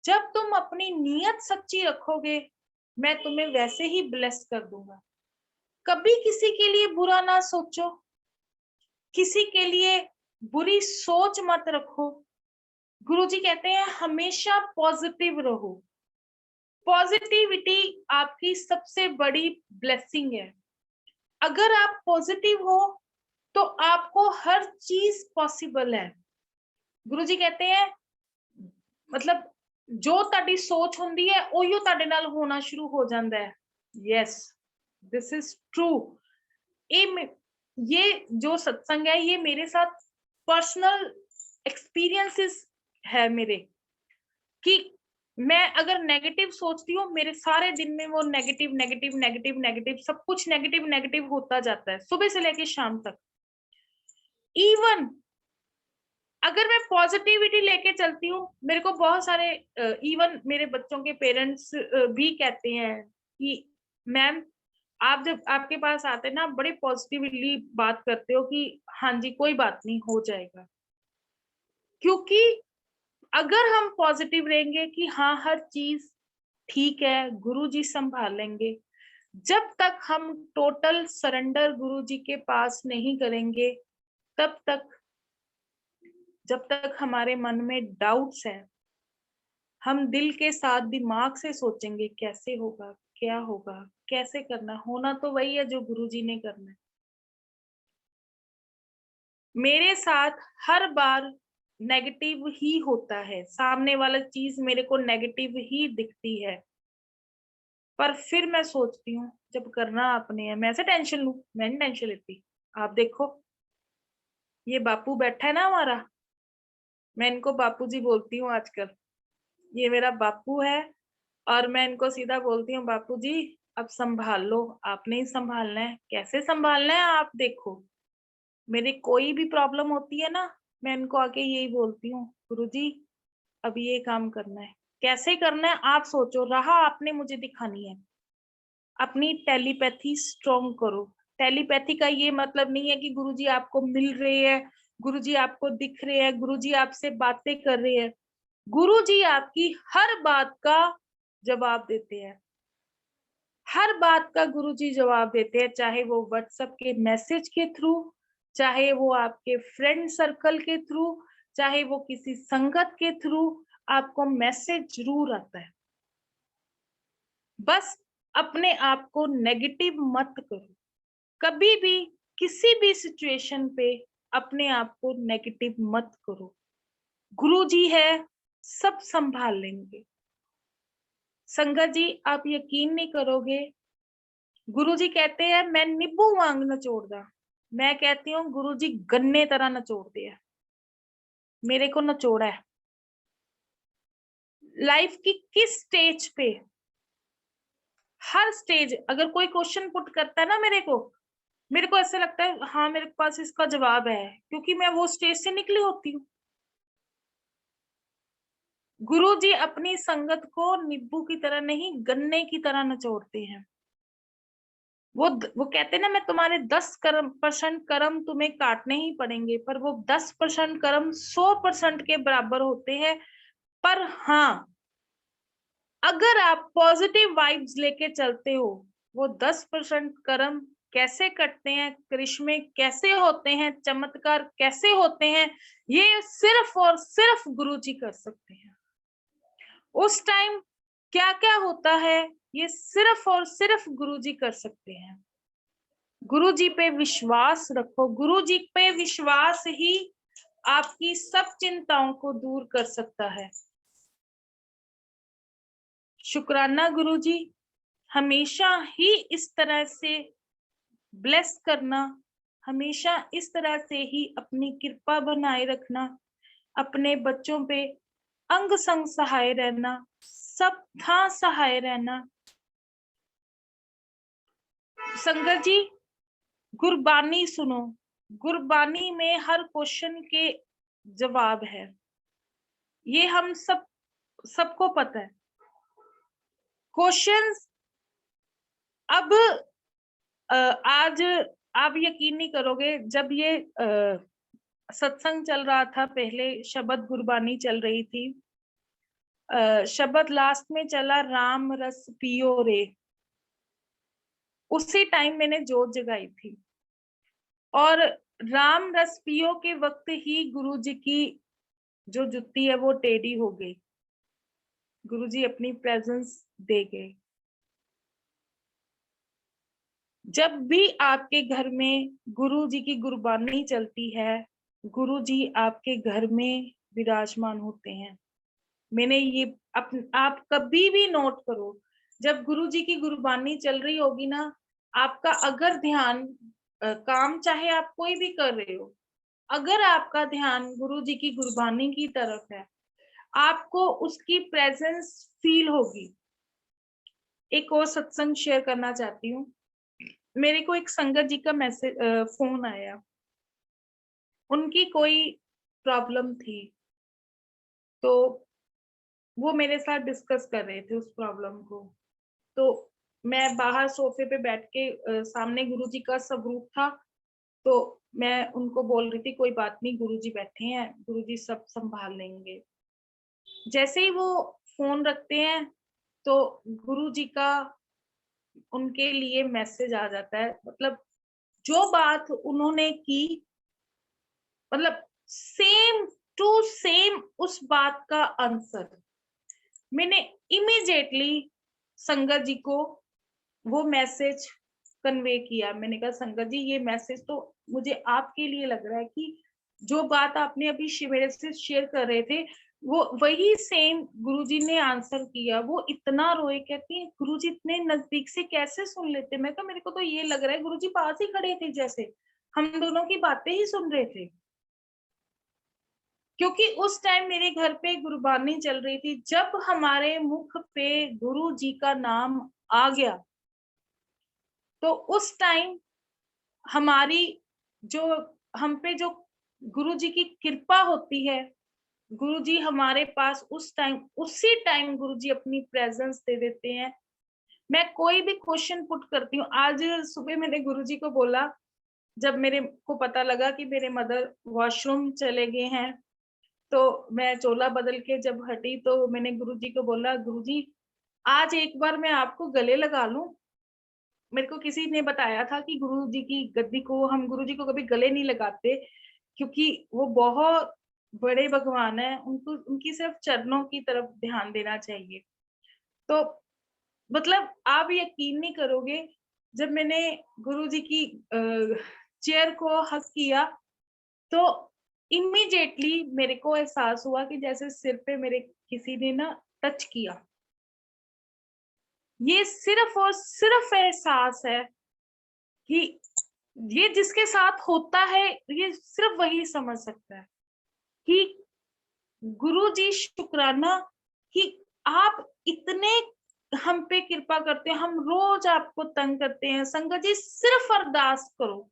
जब तुम अपनी नीयत सच्ची रखोगे मैं तुम्हें वैसे ही ब्लेस कर दूंगा। कभी किसी के लिए बुरा ना सोचो, किसी के लिए बुरी सोच मत रखो। गुरुजी कहते हैं हमेशा पॉजिटिव रहो। पॉजिटिविटी आपकी सबसे बड़ी ब्लेसिंग है। अगर आप पॉजिटिव हो तो आपको हर चीज पॉसिबल है। गुरुजी कहते हैं मतलब जो ताड़ी सोच हुंदी है ओहियो ताड़े नाल होना शुरू हो जाता है। Yes, this is true. ये जो सत्संग है ये मेरे साथ पर्सनल एक्सपीरियंसेस है मेरे, कि मैं अगर नेगेटिव सोचती हूँ मेरे सारे दिन में वो नेगेटिव नेगेटिव नेगेटिव नेगेटिव सब कुछ नेगेटिव नेगेटिव होता जाता है, सुबह से लेके शाम तक। इवन अगर मैं पॉजिटिविटी लेके चलती हूँ, मेरे को बहुत सारे इवन मेरे बच्चों के पेरेंट्स भी कहते हैं कि मैम आप जब आपके पास आते हैं ना बड़े पॉजिटिवली बात करते हो कि हाँ जी कोई बात नहीं हो जाएगा। क्योंकि अगर हम पॉजिटिव रहेंगे कि हाँ हर चीज ठीक है, गुरुजी संभाल लेंगे, जब तक हम टोटल सरेंडर गुरुजी के पास नहीं करेंगे, तब तक जब तक हमारे मन में डाउट्स है, हम दिल के साथ दिमाग से सोचेंगे कैसे होगा, क्या होगा, कैसे करना, होना तो वही है जो गुरुजी ने करना है। मेरे साथ हर बार नेगेटिव ही होता है, सामने वाला चीज मेरे को नेगेटिव ही दिखती है, पर फिर मैं सोचती हूँ जब करना आपने है, मैं ऐसे टेंशन लूं, मैं नहीं टेंशन लेती। आप देखो ये बापू बैठा है ना हमारा, मैं इनको बापू जी बोलती हूँ आजकल, ये मेरा बापू है और मैं इनको सीधा बोलती हूँ बापू जी अब संभाल लो, आपने ही संभालना है। कैसे संभालना है आप देखो, मेरी कोई भी प्रॉब्लम होती है ना मैं इनको आके यही बोलती हूँ, गुरुजी अब ये काम करना है, कैसे करना है आप सोचो, राह आपने मुझे दिखानी है। अपनी टेलीपैथी स्ट्रॉन्ग करो। टेलीपैथी का ये मतलब नहीं है कि गुरुजी आपको मिल रहे हैं, गुरुजी आपको दिख रहे हैं, गुरुजी आपसे बातें कर रहे हैं। गुरुजी आपकी हर बात का जवाब देते हैं, हर बात का गुरुजी जवाब देते हैं, चाहे वो व्हाट्सएप के मैसेज के थ्रू, चाहे वो आपके फ्रेंड सर्कल के थ्रू, चाहे वो किसी संगत के थ्रू, आपको मैसेज जरूर आता है। बस अपने आप को नेगेटिव मत करो, कभी भी किसी भी सिचुएशन पे अपने आप को नेगेटिव मत करो। गुरु जी है, सब संभाल लेंगे। संगत जी, आप यकीन नहीं करोगे, गुरु जी कहते हैं मैं नींबू वांग नचोड़दा, मैं कहती हूँ गुरु जी गन्ने तरह नचोड़ते हैं, मेरे को नचोड़ा है। लाइफ की किस स्टेज पे, हर स्टेज, अगर कोई क्वेश्चन पुट करता है ना मेरे को ऐसा लगता है हाँ मेरे पास इसका जवाब है, क्योंकि मैं वो स्टेज से निकली होती हूँ। गुरु जी अपनी संगत को नींबू की तरह नहीं, गन्ने की तरह नचोड़ते हैं। वो कहते हैं ना, मैं तुम्हारे 10% कर्म तुम्हें काटने ही पड़ेंगे, पर वो 10% कर्म 100% के बराबर होते हैं। पर हाँ, अगर आप पॉजिटिव वाइब्स लेके चलते हो, वो 10% कर्म कैसे कटते हैं, करिश्मे कैसे होते हैं, चमत्कार कैसे होते हैं, ये सिर्फ और सिर्फ गुरु जी कर सकते हैं। उस टाइम क्या क्या होता है, ये सिर्फ और सिर्फ गुरु जी कर सकते हैं। गुरु जी पे विश्वास रखो, गुरु जी पे विश्वास ही आपकी सब चिंताओं को दूर कर सकता है। शुक्राना गुरु जी, हमेशा ही इस तरह से ब्लेस करना, हमेशा इस तरह से ही अपनी कृपा बनाए रखना, अपने बच्चों पे अंग संग सहाय रहना, सब था सहाय रहना। संगत जी, गुरबानी सुनो, गुरबानी में हर क्वेश्चन के जवाब है, ये हम सबको पता है। क्वेश्चंस अब आज आप यकीन नहीं करोगे, जब ये सत्संग चल रहा था, पहले शब्द गुरबानी चल रही थी, शब्द लास्ट में चला राम रस पियो रे, उसी टाइम मैंने जोत जगाई थी, और राम रस पियो के वक्त ही गुरु जी की जो जुत्ती है वो टेढ़ी हो गई, गुरु जी अपनी प्रेजेंस दे गए। जब भी आपके घर में गुरु जी की गुरबानी चलती है, गुरु जी आपके घर में विराजमान होते हैं। मैंने ये आप कभी भी नोट करो, जब गुरु जी की गुरबानी चल रही होगी ना, आपका अगर ध्यान काम चाहे आप कोई भी कर रहे हो, अगर आपका ध्यान गुरु जी की गुरबानी की तरफ है, आपको उसकी प्रेजेंस फील होगी। एक और सत्संग शेयर करना चाहती हूँ। मेरे को एक संगत जी का मैसेज फोन आया, उनकी कोई प्रॉब्लम थी, तो वो मेरे साथ डिस्कस कर रहे थे उस प्रॉब्लम को। तो मैं बाहर सोफे पे बैठ के सामने गुरुजी का स्वरूप था, तो मैं उनको बोल रही थी कोई बात नहीं, गुरुजी बैठे हैं, गुरुजी सब संभाल लेंगे। जैसे ही वो फोन रखते हैं तो गुरुजी का उनके लिए मैसेज आ जाता है, मतलब जो बात उन्होंने की, मतलब सेम टू सेम उस बात का आंसर मैंने इमीडिएटली संगत जी को वो मैसेज कन्वे किया। मैंने कहा संगत जी, ये मैसेज तो मुझे आपके लिए लग रहा है कि जो बात आपने अभी मेरे से शेयर कर रहे थे, वो वही सेम गुरुजी ने आंसर किया। वो इतना रोए, कहती है गुरुजी इतने नजदीक से कैसे सुन लेते। मैं कहा मेरे को तो ये लग रहा है गुरुजी पास ही खड़े थे, जैसे हम दोनों की बातें ही सुन रहे थे, क्योंकि उस टाइम मेरे घर पे गुरबानी चल रही थी। जब हमारे मुख पे गुरु जी का नाम आ गया, तो उस टाइम हमारी जो हम पे जो गुरु जी की कृपा होती है, गुरु जी हमारे पास उस टाइम उसी टाइम गुरु जी अपनी प्रेजेंस दे देते हैं। मैं कोई भी क्वेश्चन पुट करती हूँ, आज सुबह मैंने गुरु जी को बोला, जब मेरे को पता लगा कि मेरे मदर वॉशरूम चले गए हैं, तो मैं चोला बदल के जब हटी तो मैंने गुरुजी को बोला, गुरुजी आज एक बार मैं आपको गले लगा लूं। मेरे को किसी ने बताया था कि गुरुजी की गद्दी को हम गुरुजी को कभी गले नहीं लगाते, क्योंकि वो बहुत बड़े भगवान है, उनको उनकी सिर्फ चरणों की तरफ ध्यान देना चाहिए। तो मतलब आप यकीन नहीं करोगे, जब मैंने गुरुजी की चेयर को हक किया, तो इमीडिएटली मेरे को एहसास हुआ कि जैसे सिर पे मेरे किसी ने ना टच किया। ये सिर्फ और सिर्फ एहसास है कि ये जिसके साथ होता है ये सिर्फ वही समझ सकता है कि गुरुजी शुक्राना कि आप इतने हम पे कृपा करते हैं, हम रोज आपको तंग करते हैं। संगत जी सिर्फ अरदास करो,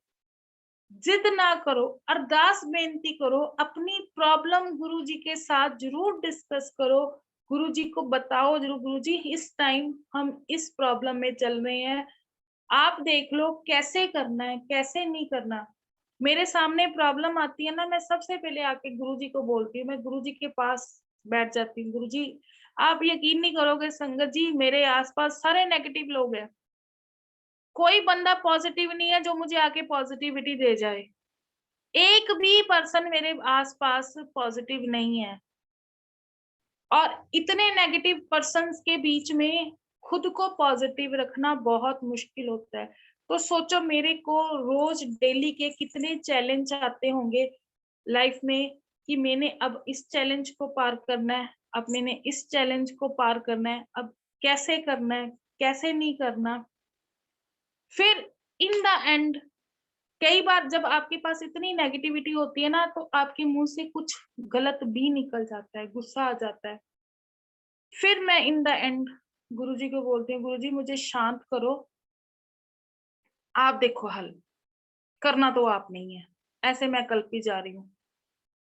जिद ना करो, अरदास बेनती करो, अपनी प्रॉब्लम गुरुजी के साथ जरूर डिस्कस करो, गुरुजी को बताओ जरूर, गुरुजी इस टाइम हम इस प्रॉब्लम में चल रहे हैं, आप देख लो कैसे करना है कैसे नहीं करना। मेरे सामने प्रॉब्लम आती है ना, मैं सबसे पहले आके गुरुजी को बोलती हूँ, मैं गुरुजी के पास बैठ जाती हूँ। गुरुजी आप यकीन नहीं करोगे संगत जी, मेरे आसपास सारे नेगेटिव लोग हैं, कोई बंदा पॉजिटिव नहीं है जो मुझे आके पॉजिटिविटी दे जाए। एक भी पर्सन मेरे आसपास पॉजिटिव नहीं है। और इतने नेगेटिव पर्सन्स के बीच में खुद को पॉजिटिव रखना बहुत मुश्किल होता है। तो सोचो मेरे को रोज डेली के कितने चैलेंज आते होंगे लाइफ में कि मैंने अब इस चैलेंज को पार करना है, अब मैंने इस चैलेंज को पार करना है, अब कैसे करना है कैसे नहीं करना। फिर इन द एंड कई बार जब आपके पास इतनी नेगेटिविटी होती है ना, तो आपके मुंह से कुछ गलत भी निकल जाता है, गुस्सा आ जाता है। फिर मैं इन द एंड गुरुजी को बोलती हूँ, गुरुजी मुझे शांत करो, आप देखो हल, करना तो आप नहीं है। ऐसे मैं कल्पी जा रही हूँ।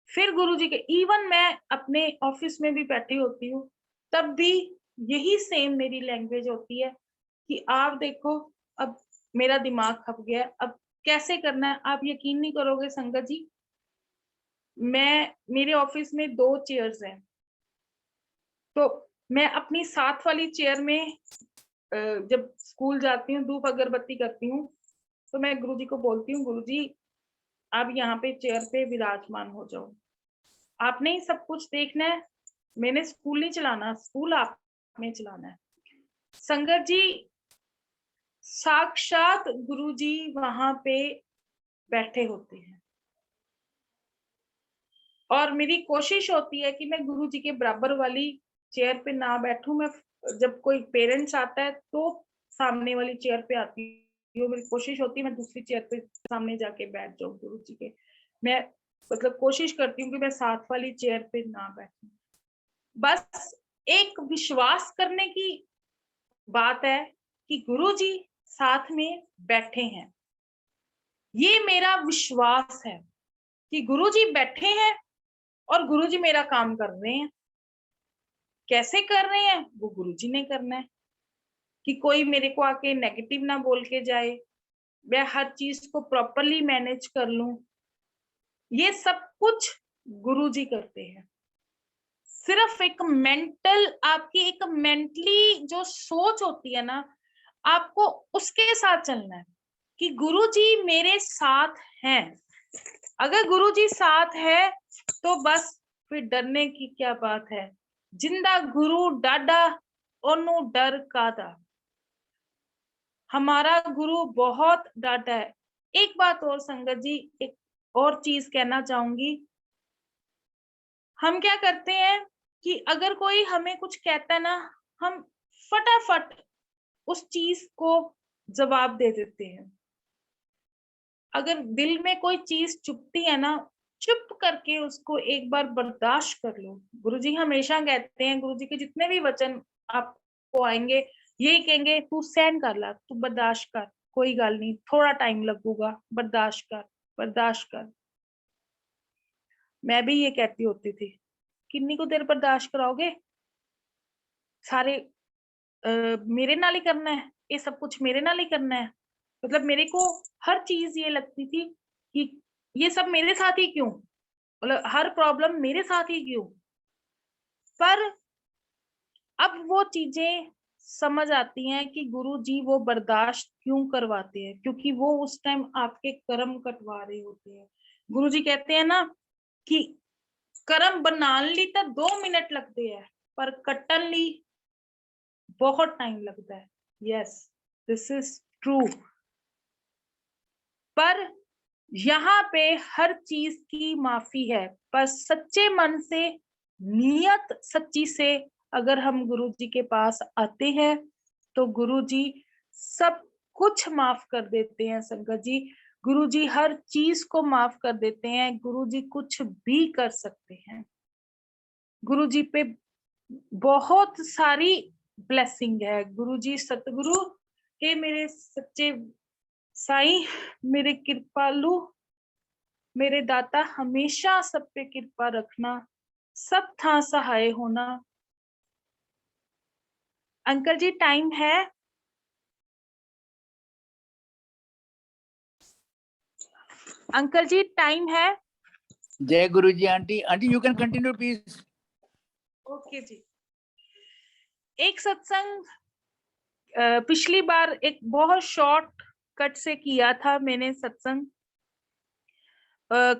फिर गुरुजी के इवन मैं अपने ऑफिस में भी बैठी होती हूँ, तब भी यही सेम मेरी लैंग्वेज होती है कि आप देखो अब मेरा दिमाग खप गया है, अब कैसे करना है। आप यकीन नहीं करोगे संगत जी, मेरे ऑफिस में 2 चेयर्स हैं, तो मैं अपनी साथ वाली चेयर में जब स्कूल जाती हूँ धूप अगरबत्ती करती हूँ, तो मैं गुरुजी को बोलती हूँ, गुरुजी आप यहाँ पे चेयर पे विराजमान हो जाओ, आपने ही सब कुछ देखना है, मैंने स्कूल नहीं चलाना, स्कूल आपने चलाना है। संगत जी साक्षात गुरुजी वहां पे बैठे होते हैं और मेरी कोशिश होती है कि मैं गुरुजी के बराबर वाली चेयर पे ना बैठूं। मैं जब कोई पेरेंट्स आता है तो सामने वाली चेयर पे आती हूँ, मेरी कोशिश होती है मैं दूसरी चेयर पे सामने जाके बैठ जाऊं गुरुजी के। मैं मतलब कोशिश करती हूँ कि मैं साथ वाली चेयर पे ना बैठूं। बस एक विश्वास करने की बात है कि गुरुजी साथ में बैठे हैं, ये मेरा विश्वास है कि गुरुजी बैठे हैं और गुरुजी मेरा काम कर रहे हैं। कैसे कर रहे हैं वो गुरुजी ने करना है, कि कोई मेरे को आके नेगेटिव ना बोल के जाए, मैं हर चीज को प्रॉपरली मैनेज कर लूं, ये सब कुछ गुरुजी करते हैं। सिर्फ एक मेंटल आपकी एक मेंटली जो सोच होती है ना, आपको उसके साथ चलना है कि गुरुजी मेरे साथ हैं। अगर गुरुजी साथ है तो बस फिर डरने की क्या बात है। जिंदा गुरु डाडा ओनू डर कादा, हमारा गुरु बहुत डाटा है। एक बात और संगत जी, एक और चीज कहना चाहूंगी, हम क्या करते हैं कि अगर कोई हमें कुछ कहता है ना, हम फटाफट उस चीज को जवाब दे देते हैं। अगर दिल में कोई चीज चुभती है ना, चुप करके उसको एक बार बर्दाश्त कर लो। गुरुजी हमेशा कहते हैं, गुरुजी के जितने भी वचन आपको आएंगे यही कहेंगे, तू सहन कर ला, तू बर्दाश्त कर, कोई गल नहीं, थोड़ा टाइम लगूगा, बर्दाश्त कर बर्दाश्त कर। मैं भी ये कहती होती थी, कितनी को देर बर्दाश्त कराओगे, सारे मेरे नाल ही करना है, ये सब कुछ मेरे नाल ही करना है। मतलब मेरे को हर चीज ये लगती थी कि ये सब मेरे साथ ही क्यों, मतलब हर प्रॉब्लम मेरे साथ ही क्यों। पर अब वो चीजें समझ आती हैं कि गुरु जी वो बर्दाश्त क्यों करवाते हैं, क्योंकि वो उस टाइम आपके कर्म कटवा रहे होते हैं। गुरु जी कहते हैं ना कि कर्म बनाने ली तो 2 मिनट लगते हैं, पर कटन ली बहुत टाइम लगता है। Yes, this is true. पर यहाँ पे हर चीज की माफी है, पर सच्चे मन से, नियत सच्ची से अगर हम गुरु जी के पास आते हैं तो गुरु जी सब कुछ माफ कर देते हैं। संगत जी, गुरु जी हर चीज को माफ कर देते हैं। गुरु जी कुछ भी कर सकते हैं। गुरु जी पे बहुत सारी ब्लेसिंग है। गुरु जी सतगुरु के मेरे सच्चे साईं, मेरे कृपालु, मेरे दाता, हमेशा सब पे कृपा रखना, सब था सहाय होना। अंकल जी टाइम है? अंकल जी टाइम है? जय Guru ji aunty. Aunty you can continue please. Okay ji. एक सत्संग पिछली बार एक बहुत शॉर्ट कट से किया था मैंने सत्संग।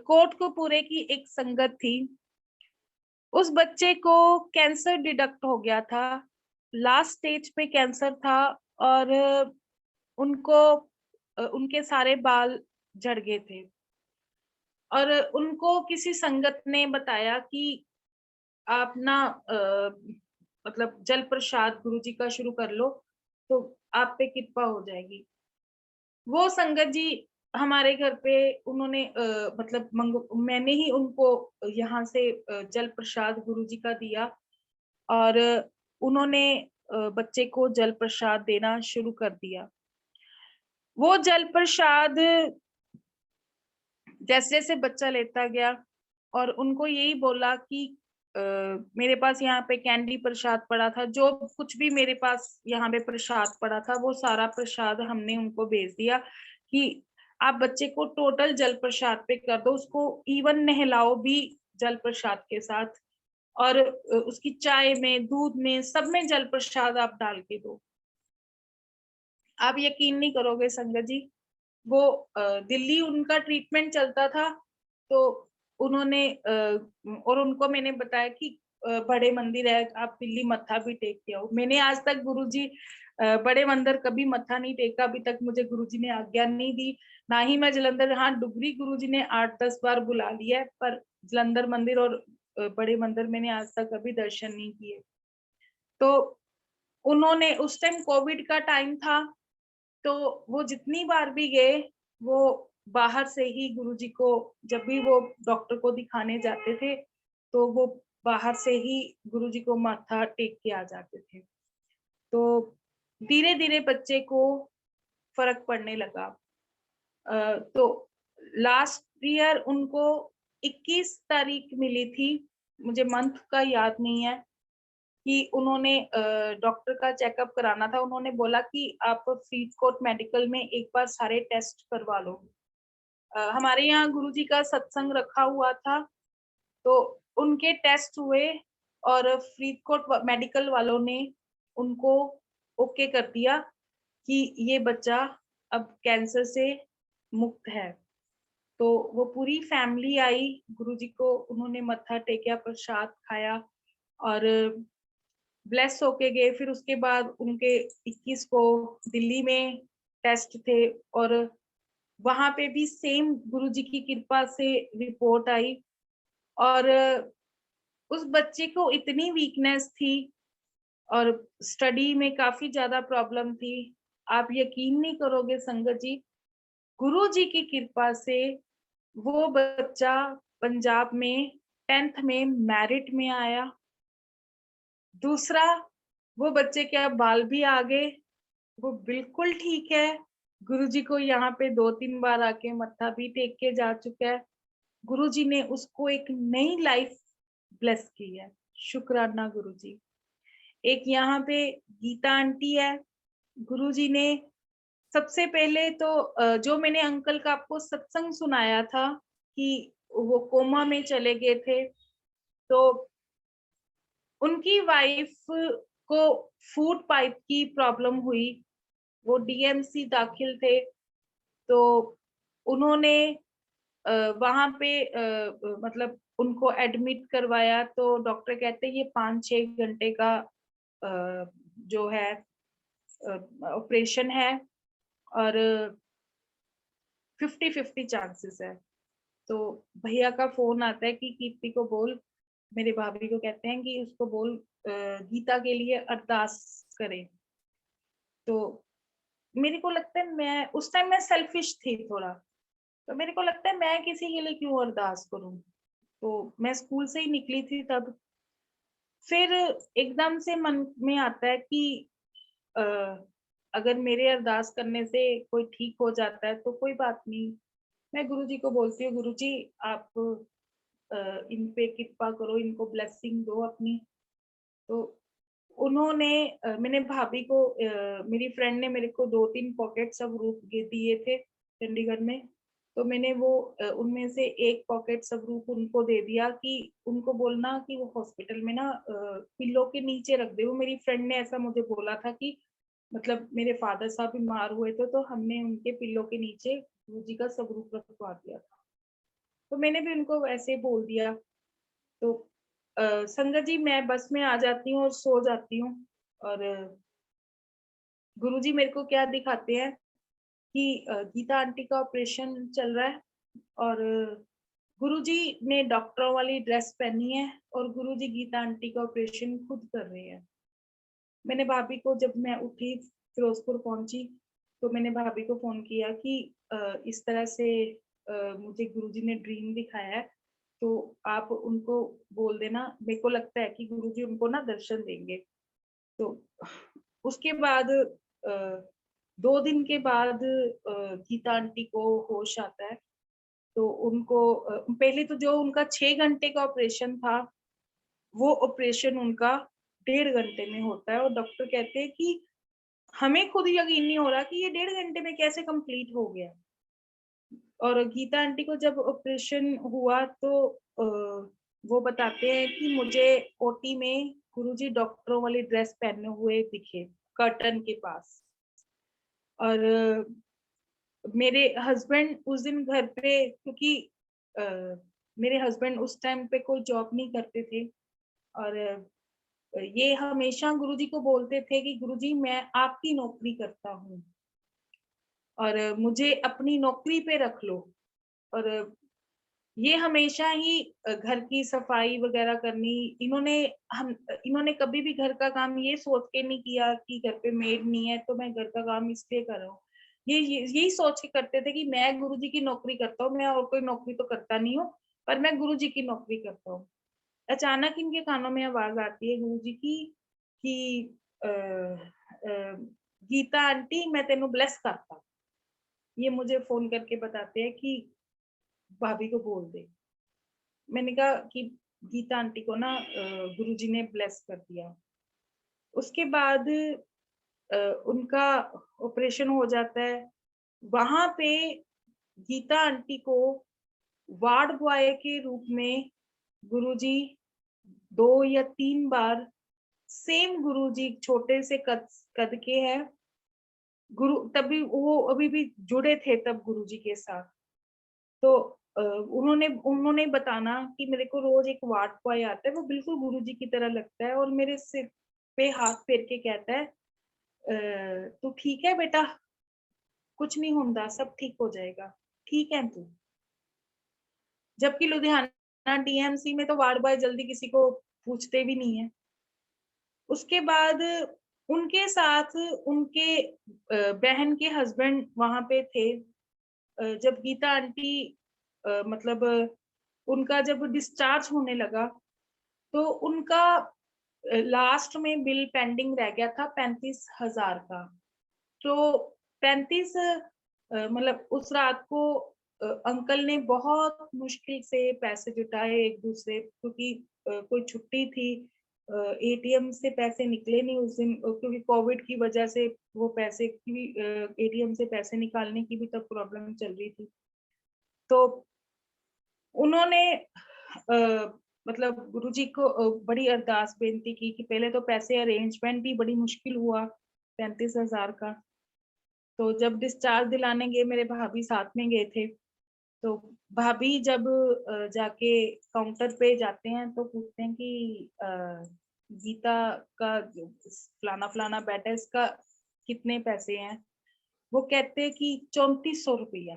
कोटकपूरे की एक संगत थी। उस बच्चे को कैंसर डिटेक्ट हो गया था, लास्ट स्टेज पे कैंसर था, और उनको उनके सारे बाल झड़ गए थे, और उनको किसी संगत ने बताया कि आप ना मतलब जल प्रसाद गुरु जी का शुरू कर लो तो आप पे कृपा हो जाएगी। वो संगत जी हमारे घर पे उन्होंने मतलब मैंने ही उनको यहाँ से जल प्रसाद गुरु जी का दिया, और उन्होंने बच्चे को जल प्रसाद देना शुरू कर दिया। वो जल प्रसाद जैसे जैसे बच्चा लेता गया, और उनको यही बोला कि मेरे पास यहाँ पे कैंडी प्रसाद पड़ा था, जो कुछ भी मेरे पास यहाँ पे प्रसाद पड़ा था वो सारा प्रसाद हमने उनको भेज दिया कि आप बच्चे को टोटल जल प्रसाद पे कर दो, उसको इवन नहलाओ भी जल प्रसाद के साथ, और उसकी चाय में, दूध में, सब में जल प्रसाद आप डाल के दो। आप यकीन नहीं करोगे संगत जी, वो दिल्ली उनका ट्रीटमेंट चलता था, तो उन्होंने और उनको मैंने बताया कि बड़े मंदिर है, आप दिल्ली मत्था भी टेक के आओ। मैंने आज तक गुरुजी बड़े मंदिर कभी मत्था नहीं टेका, अभी तक मुझे गुरुजी ने आज्ञा नहीं दी, ना ही मैं जलंधर, हाँ डुगरी गुरुजी ने 8-10 बार बुला लिया है, पर जलंधर मंदिर और बड़े मंदिर मैंने आज तक कभी दर्शन नहीं किए। तो उन्होंने उस टाइम कोविड का टाइम था, तो वो जितनी बार भी गए, वो बाहर से ही गुरुजी को, जब भी वो डॉक्टर को दिखाने जाते थे तो वो बाहर से ही गुरुजी को माथा टेक के आ जाते थे। तो धीरे धीरे बच्चे को फर्क पड़ने लगा। तो लास्ट ईयर उनको 21 तारीख मिली थी, मुझे मंथ का याद नहीं है, कि उन्होंने डॉक्टर का चेकअप कराना था। उन्होंने बोला कि आप फरीदकोट मेडिकल में एक बार सारे टेस्ट करवा लो। हमारे यहाँ गुरुजी का सत्संग रखा हुआ था, तो उनके टेस्ट हुए और फरीदकोट मेडिकल वालों ने उनको ओके कर दिया कि ये बच्चा अब कैंसर से मुक्त है। तो वो पूरी फैमिली आई, गुरुजी को उन्होंने मत्था टेका, प्रसाद खाया और ब्लेस होके गए। फिर उसके बाद उनके 21 को दिल्ली में टेस्ट थे, और वहां पे भी सेम गुरुजी की कृपा से रिपोर्ट आई, और उस बच्चे को इतनी वीकनेस थी और स्टडी में काफी ज्यादा प्रॉब्लम थी, आप यकीन नहीं करोगे संगत जी, गुरुजी की कृपा से वो बच्चा पंजाब में 10th में मेरिट में आया। दूसरा, वो बच्चे के अब बाल भी आ गए, वो बिल्कुल ठीक है। गुरुजी को यहाँ पे 2-3 बार आके मत्था भी टेक के जा चुका है। गुरुजी ने उसको एक नई लाइफ ब्लेस की है, शुक्राना गुरुजी। एक यहाँ पे गीता आंटी है, गुरुजी ने सबसे पहले तो जो मैंने अंकल का आपको सत्संग सुनाया था कि वो कोमा में चले गए थे, तो उनकी वाइफ को फूड पाइप की प्रॉब्लम हुई, वो डीएमसी दाखिल थे, तो उन्होंने वहां पे मतलब उनको एडमिट करवाया, तो डॉक्टर कहते हैं ये 5-6 घंटे का जो है ऑपरेशन है, और 50-50 चांसेस है। तो भैया का फोन आता है कि कीर्ति को बोल, मेरे भाभी को कहते हैं कि उसको बोल गीता के लिए अरदास करे। तो मेरे को लगता है मैं उस टाइम मैं सेल्फिश थी थोड़ा, तो मेरे को लगता है मैं किसी के लिए क्यों अरदास करूं। तो मैं स्कूल से ही निकली थी तब। फिर एकदम से मन में आता है कि अ, अगर मेरे अरदास करने से कोई ठीक हो जाता है तो कोई बात नहीं। मैं गुरुजी को बोलती हूँ, गुरुजी आप इन पे कृपा करो, इनको ब्लेसिंग दो अपनी। तो उन्होंने मैंने भाभी को मेरी फ्रेंड ने मेरे को 2-3 पॉकेट सबरूप दिए थे चंडीगढ़ में। तो मैंने वो उनमें से एक पॉकेट सबरूप उनको दे दिया कि उनको बोलना कि वो हॉस्पिटल में ना पिल्लो के नीचे रख दे। वो मेरी फ्रेंड ने ऐसा मुझे बोला था कि मतलब मेरे फादर साहब बीमार हुए थे तो हमने उनके पिल्लो के नीचे गुरुजी का स्वरूप रखवा दिया था। तो मैंने भी उनको वैसे बोल दिया। तो संगत जी मैं बस में आ जाती हूँ और सो जाती हूँ। और गुरुजी मेरे को क्या दिखाते हैं कि गीता आंटी का ऑपरेशन चल रहा है और गुरुजी ने डॉक्टरों वाली ड्रेस पहनी है और गुरुजी गीता आंटी का ऑपरेशन खुद कर रहे हैं। मैंने भाभी को जब मैं उठी फिरोजपुर पहुंची तो मैंने भाभी को फोन किया कि इस तरह से मुझे गुरुजी ने ड्रीम दिखाया है, तो आप उनको बोल देना, मेरे को लगता है कि गुरुजी उनको ना दर्शन देंगे। तो उसके बाद 2 दिन के बाद गीता आंटी को होश आता है। तो उनको पहले तो जो उनका 6 घंटे का ऑपरेशन था वो ऑपरेशन उनका 1.5 घंटे में होता है और डॉक्टर कहते हैं कि हमें खुद यकीन नहीं हो रहा कि ये 1.5 घंटे में कैसे कंप्लीट हो गया। और गीता आंटी को जब ऑपरेशन हुआ तो वो बताते हैं कि मुझे ओटी में गुरुजी डॉक्टरों वाली ड्रेस पहने हुए दिखे कर्टन के पास। और मेरे हस्बैंड उस दिन घर पे, क्योंकि मेरे हस्बैंड उस टाइम पे कोई जॉब नहीं करते थे और ये हमेशा गुरुजी को बोलते थे कि गुरुजी मैं आपकी नौकरी करता हूँ और मुझे अपनी नौकरी पे रख लो। और ये हमेशा ही घर की सफाई वगैरह करनी, इन्होंने कभी भी घर का काम ये सोच के नहीं किया कि घर पे मेड नहीं है तो मैं घर का काम इसलिए कर रहा हूँ। ये यही सोच के करते थे कि मैं गुरुजी की नौकरी करता हूँ, मैं और कोई नौकरी तो करता नहीं हूँ, पर मैं गुरुजी की नौकरी करता हूँ। अचानक इनके कानों में आवाज आती है गुरुजी की कि गीता आंटी मैं तेनू ब्लेस करता। ये मुझे फोन करके बताते हैं कि भाभी को बोल दे। मैंने कहा कि गीता आंटी को ना गुरुजी ने ब्लेस कर दिया। उसके बाद उनका ऑपरेशन हो जाता है। वहां पे गीता आंटी को वार्ड बॉय के रूप में गुरुजी 2 या 3 बार, सेम गुरुजी छोटे से कद के हैं, गुरु तभी वो अभी भी जुड़े थे तब गुरुजी के साथ। तो उन्होंने बताना कि मेरे को रोज एक वार्ड बॉय आता है, वो बिल्कुल गुरुजी की तरह लगता है और मेरे सिर पे हाथ फेर के कहता है तू ठीक है बेटा, कुछ नहीं होता, सब ठीक हो जाएगा, ठीक है तू। जबकि लुधियाना डीएमसी में तो वार्ड बॉय जल्दी किसी को पूछते भी नहीं है। उसके बाद उनके साथ उनके बहन के हस्बैंड वहां पे थे। जब गीता आंटी मतलब उनका जब डिस्चार्ज होने लगा तो उनका लास्ट में बिल पेंडिंग रह गया था 35,000 का। तो 35 मतलब उस रात को अंकल ने बहुत मुश्किल से पैसे जुटाए एक दूसरे, क्योंकि कोई छुट्टी थी, एटीएम से पैसे निकले नहीं उस दिन, क्योंकि कोविड की वजह से वो पैसे की एटीएम से पैसे निकालने की भी तब प्रॉब्लम चल रही थी। तो उन्होंने मतलब गुरुजी को बड़ी अरदास बेनती की कि पहले तो पैसे अरेंजमेंट भी बड़ी मुश्किल हुआ 35,000 का। तो जब डिस्चार्ज दिलाने गए, मेरे भाभी साथ में गए थे, तो भाभी जब जाके काउंटर पे जाते हैं तो पूछते हैं कि गीता का जो फलाना फलाना बेटा है इसका कितने पैसे हैं। वो कहते हैं कि 3400 रुपया।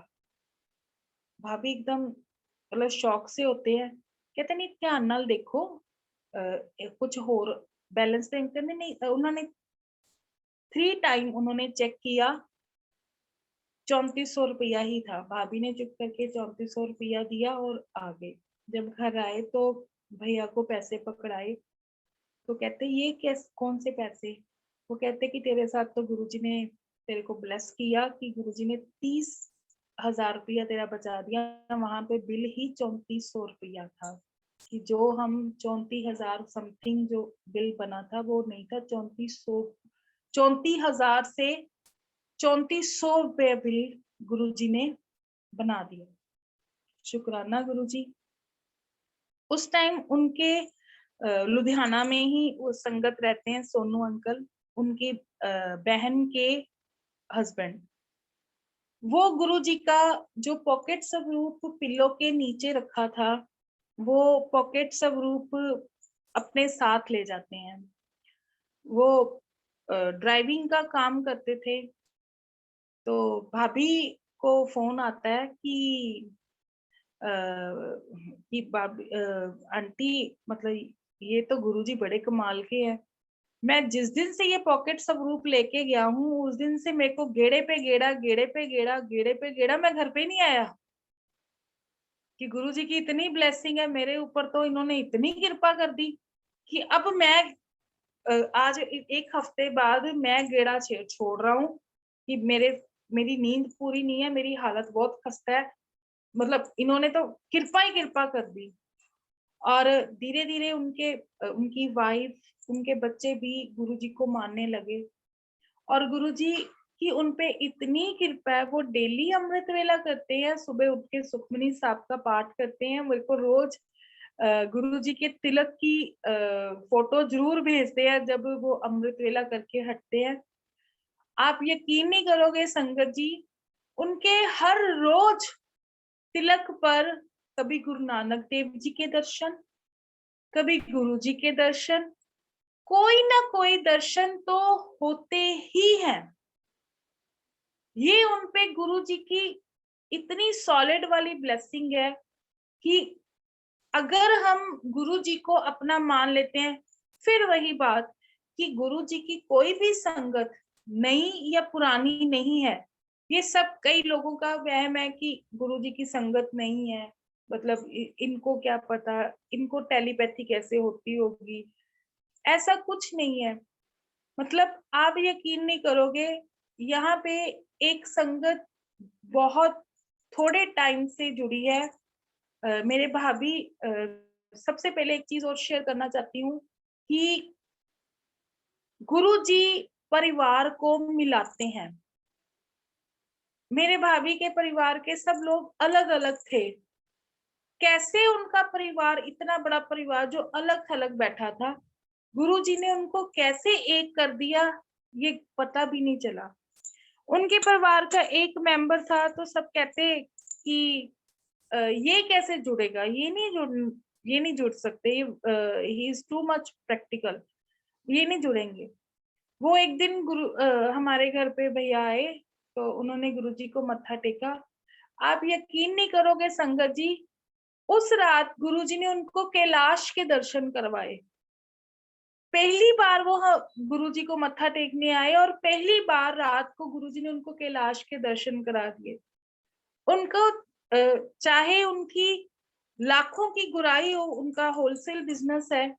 भाभी एकदम मतलब शौक से होते हैं, कहते नहीं ध्यान नाल देखो कुछ होर बैलेंस तो कहते नहीं उन्होंने 3 टाइम उन्होंने चेक किया, 3400 रुपया ही था। भाभी ने चुप करके 3400 रुपया दिया और आ गए। जब घर आए तो भैया को पैसे पकड़ाए, तो कहते ये कौन से पैसे? वो कहते कि तेरे साथ तो गुरुजी ने तेरे को ब्लेस किया कि गुरुजी ने 30,000 रुपया तेरा बचा दिया। वहां पे बिल ही 3400 रुपया था, कि जो हम 34,000 समथिंग जो बिल बना था वो नहीं था, 34,000 से 3400 रुपये बिल गुरुजी ने बना दिया। शुक्राना गुरुजी। उस टाइम उनके लुधियाना में ही वो संगत रहते हैं, सोनू अंकल, उनकी बहन के हस्बैंड। वो गुरुजी का जो पॉकेट स्वरूप पिल्लो के नीचे रखा था, वो पॉकेट स्वरूप अपने साथ ले जाते हैं। वो ड्राइविंग का काम करते थे, तो भाभी को फोन आता है कि आंटी मतलब ये तो गुरुजी बड़े कमाल के हैं। मैं जिस दिन से ये पॉकेट स्वरूप लेके गया हूँ, उस दिन से मेरे को गेड़े पे गेड़ा, गेड़े पे गेड़ा, गेड़े पे गेड़ा, मैं घर पे नहीं आया। कि गुरुजी की इतनी ब्लेसिंग है मेरे ऊपर, तो इन्होंने इतनी कृपा कर दी कि अब मैं आज एक हफ्ते बाद मैं गेड़ा छोड़ रहा हूँ कि मेरी नींद पूरी नहीं है, मेरी हालत बहुत खस्ता है। मतलब इन्होंने तो कृपा ही कृपा कर दी। और धीरे धीरे उनकी वाइफ, उनके बच्चे भी गुरुजी को मानने लगे। और गुरुजी की उनपे इतनी कृपा है, वो डेली अमृत वेला करते हैं, सुबह उठ के सुखमनी साहब का पाठ करते हैं। मेरे को रोज गुरुजी के तिलक की फोटो जरूर भेजते हैं जब वो अमृत वेला करके हटते हैं। आप यकीन नहीं करोगे संगत जी, उनके हर रोज तिलक पर कभी गुरु नानक देव जी के दर्शन, कभी गुरुजी के दर्शन, कोई ना कोई दर्शन तो होते ही हैं। ये उनपे गुरुजी की इतनी सॉलिड वाली ब्लेसिंग है कि अगर हम गुरुजी को अपना मान लेते हैं, फिर वही बात कि गुरुजी की कोई भी संगत नई या पुरानी नहीं है। ये सब कई लोगों का वहम है कि गुरुजी की संगत नहीं है, मतलब इनको क्या पता, इनको टेलीपैथी कैसे होती होगी। ऐसा कुछ नहीं है। मतलब आप यकीन नहीं करोगे, यहाँ पे एक संगत बहुत थोड़े टाइम से जुड़ी है। मेरे भाभी सबसे पहले एक चीज और शेयर करना चाहती हूँ कि गुरुजी परिवार को मिलाते हैं। मेरे भाभी के परिवार के सब लोग अलग अलग थे। कैसे उनका परिवार, इतना बड़ा परिवार जो अलग थलग बैठा था, गुरुजी ने उनको कैसे एक कर दिया, ये पता भी नहीं चला। उनके परिवार का एक मेंबर था तो सब कहते कि ये कैसे जुड़ेगा, ये नहीं जुड़ सकते, he is too much practical, ये नहीं जुड़ेंगे। वो एक दिन हमारे घर पे भैया आए, तो उन्होंने गुरुजी को मत्था टेका। आप यकीन नहीं करोगे संगत जी, उस रात गुरुजी ने उनको कैलाश के दर्शन करवाए। पहली बार वो गुरुजी को मत्था टेकने आए और पहली बार रात को गुरुजी ने उनको कैलाश के दर्शन करा दिए। उनको चाहे उनकी लाखों की गुराई हो, उनका होलसेल बिजनेस है,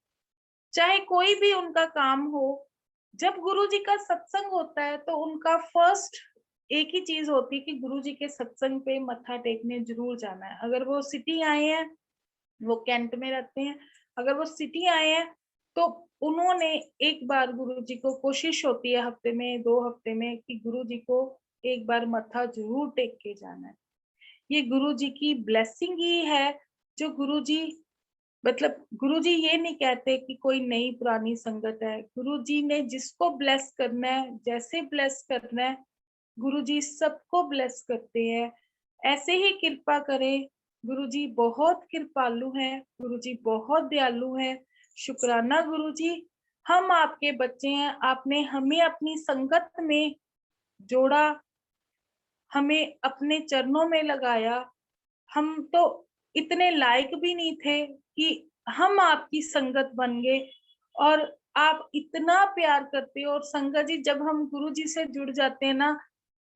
चाहे कोई भी उनका काम हो, जब गुरुजी का सत्संग होता है तो उनका फर्स्ट एक ही चीज होती है कि गुरुजी के सत्संग पे मत्था टेकने जरूर जाना है। अगर वो सिटी आए हैं, वो कैंट में रहते हैं, अगर वो सिटी आए हैं तो उन्होंने एक बार गुरुजी को, कोशिश होती है हफ्ते में 2 हफ्ते में, कि गुरुजी को एक बार मत्था जरूर टेक के जाना है। ये गुरुजी की ब्लेसिंग ही है, जो गुरुजी, मतलब गुरुजी ये नहीं कहते कि कोई नई पुरानी संगत है। गुरुजी ने जिसको ब्लेस करना है, जैसे ब्लेस करना है, गुरुजी सबको ब्लेस करते हैं। ऐसे ही कृपा करें। गुरुजी बहुत कृपालु हैं, गुरुजी बहुत दयालु हैं। शुक्राना गुरुजी, हम आपके बच्चे हैं, आपने हमें अपनी संगत में जोड़ा, हमें अपने चरणों में लगाया, हम तो इतने लायक भी नहीं थे कि हम आपकी संगत बन गए, और आप इतना प्यार करते हो। और संगत जी, जब हम गुरु जी से जुड़ जाते हैं ना,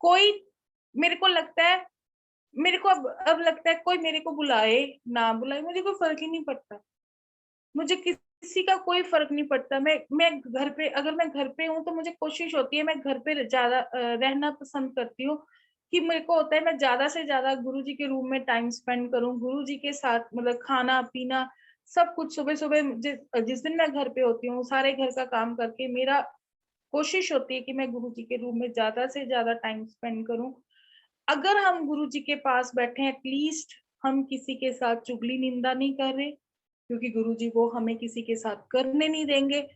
कोई, मेरे को लगता है, मेरे को अब लगता है कोई मेरे को बुलाए ना बुलाए, मुझे कोई फर्क ही नहीं पड़ता। मुझे किसी का कोई फर्क नहीं पड़ता। मैं घर पे, अगर मैं घर पे हूँ तो मुझे कोशिश होती है, मैं घर पे ज्यादा रहना पसंद करती हूँ, कि मेरे को होता है मैं ज्यादा से ज्यादा गुरु जी के रूम में टाइम स्पेंड करूँ, गुरु जी के साथ, मतलब खाना पीना सब कुछ। सुबह सुबह जिस दिन मैं घर पे होती हूँ, सारे घर का काम करके मेरा कोशिश होती है कि मैं गुरु जी के रूम में ज्यादा से ज्यादा टाइम स्पेंड करूं। अगर हम गुरु जी के पास बैठे हैं, एटलीस्ट हम किसी के साथ चुगली निंदा नहीं कर रहे, क्योंकि गुरु जी वो हमें किसी के साथ करने नहीं देंगे।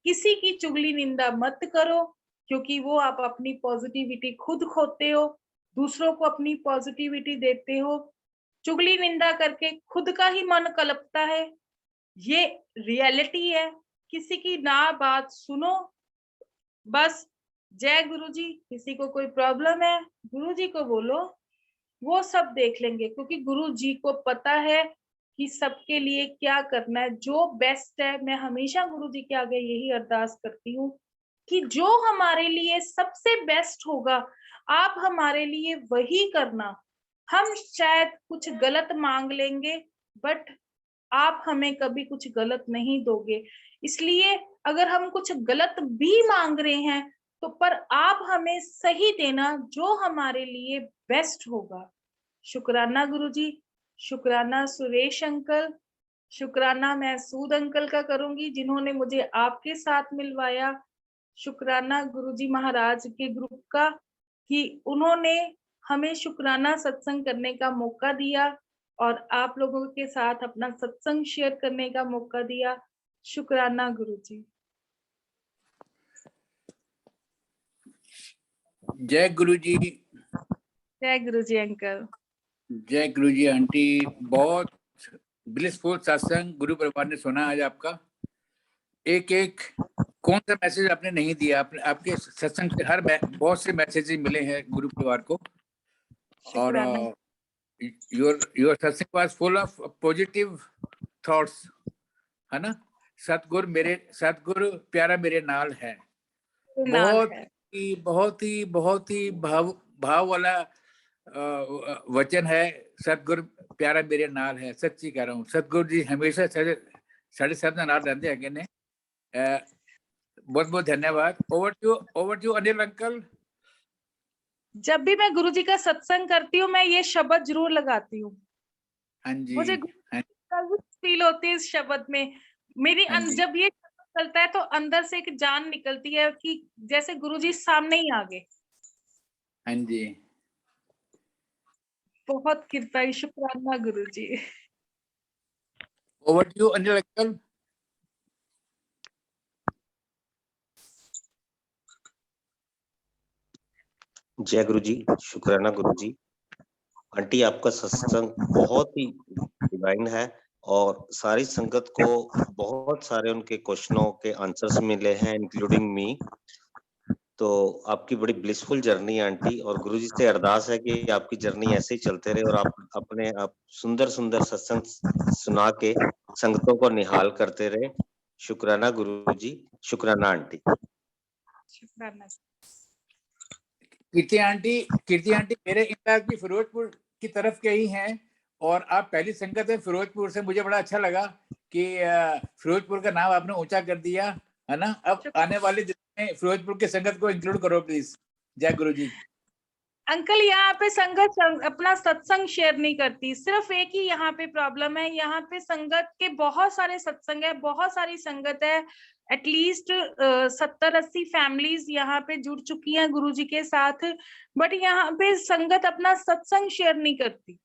किसी की चुगली निंदा मत करो, क्योंकि वो आप अपनी पॉजिटिविटी खुद खोते हो, दूसरों को अपनी पॉजिटिविटी देते हो। चुगली निंदा करके खुद का ही मन कलपता है, ये रियलिटी है। किसी की ना बात सुनो, बस जय गुरु जी। किसी को कोई प्रॉब्लम है, गुरु जी को बोलो, वो सब देख लेंगे, क्योंकि गुरु जी को पता है कि सबके लिए क्या करना है, जो बेस्ट है। मैं हमेशा गुरु जी के आगे यही अरदास करती हूँ कि जो हमारे लिए सबसे बेस्ट होगा, आप हमारे लिए वही करना। हम शायद कुछ गलत मांग लेंगे, बट आप हमें कभी कुछ गलत नहीं दोगे। इसलिए अगर हम कुछ गलत भी मांग रहे हैं, तो पर आप हमें सही देना, जो हमारे लिए बेस्ट होगा। शुक्राना गुरुजी, शुक्राना सुरेश अंकल, शुक्राना मैं सूद अंकल का करूंगी, जिन्होंने मुझे आपके साथ मिलवाया। शुक्राना गुरुजी महाराज के ग्रुप का, कि उन्होंने हमें शुक्राना सत्संग करने का मौका दिया और आप लोगों के साथ अपना सत्संग शेयर करने का मौका दिया। शुक्राना गुरुजी। जय गुरु जी। जय गुरुजी अंकल। जय गुरु जी आंटी। बहुत ब्लिसफुल सत्संग गुरु परिवार ने सुना आज आपका। एक एक कौन सा मैसेज आपने नहीं दिया, आपने आपके सत्संग से हर बहुत से मैसेजेस मिले हैं गुरु परिवार को। और योर सत्संग was full of positive thoughts, है ना। सतगुरु प्यारा मेरे नाल है, बहुत ही भाव वाला वचन है। सतगुरु प्यारा मेरे नाल है, सच्ची कह रहा हूँ। सतगुरु जी हमेशा साढ़े सब नाल रहते हैं ने। बहुत बहुत धन्यवाद। Over to Anil uncle. जब भी मैं गुरुजी का सत्संग करती हूँ, मैं ये शब्द जरूर लगाती हूँ। हाँ जी, मुझे फील होती है इस शब्द में। मेरी जब ये शब्द चलता है तो अंदर से एक जान निकलती है, कि जैसे गुरुजी सामने ही आ गए। हाँ जी, बहुत कृपा है, शुक्राना Guruji. Over to Anil uncle. जय गुरु जी, शुक्राना गुरु जी। आंटी आपका सत्संग बहुत ही डिवाइन है और सारी संगत को बहुत सारे उनके क्वेश्चनों के आंसर्स मिले हैं, इंक्लूडिंग मी। तो आपकी बड़ी ब्लिसफुल जर्नी है आंटी, और गुरु जी से अरदास है कि आपकी जर्नी ऐसे ही चलते रहे और आप सुंदर सुंदर सत्संग सुना के संगतों को निहाल करते रहे। शुक्राना गुरु जी, शुक्राना आंटी। शुक्राना। कीर्ति आंटी मेरे इलाज भी फिरोजपुर की तरफ के ही हैं, और आप पहली संगत है फिरोजपुर से। मुझे बड़ा अच्छा लगा कि फिरोजपुर का नाम आपने ऊंचा कर दिया, है ना। अब आने वाले दिन में फिरोजपुर के संगत को इंक्लूड करो प्लीज। जय गुरु जी। अंकल, यहाँ पे संगत अपना सत्संग शेयर नहीं करती, सिर्फ एक ही यहाँ पे प्रॉब्लम है। यहाँ पे संगत के बहुत सारे सत्संग है, बहुत सारी संगत है। एटलीस्ट 70-80 फैमिलीज यहाँ पे जुड़ चुकी हैं गुरुजी के साथ, बट यहाँ पे संगत अपना सत्संग शेयर नहीं करती।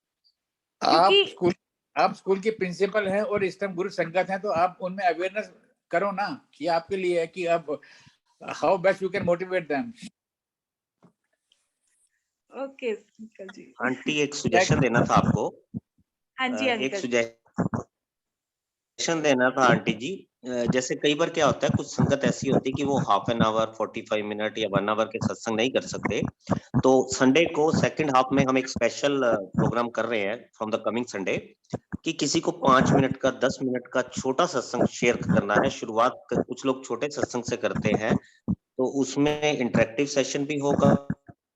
आप स्कूल के प्रिंसिपल हैं और इस टाइम गुरु संगत हैं, तो आप उनमें अवेयरनेस करो ना। ये आपके लिए है कि आप how best you can motivate them. Okay uncle ji. Aunty एक सजेशन देना था आपको। हाँ जी अंकल। एक सजेशन देना था आंटी जी। जैसे कई बार क्या होता है, कुछ संगत ऐसी होती है कि वो हाफ एन आवर 45 मिनट या 1 आवर के सत्संग नहीं कर सकते, तो संडे को सेकंड हाफ में हम एक स्पेशल प्रोग्राम कर रहे हैं फ्रॉम द कमिंग संडे, कि किसी को 5 मिनट का 10 मिनट का छोटा सत्संग शेयर करना है। शुरुआत कुछ लोग छोटे सत्संग से करते हैं, तो उसमें इंटरेक्टिव सेशन भी होगा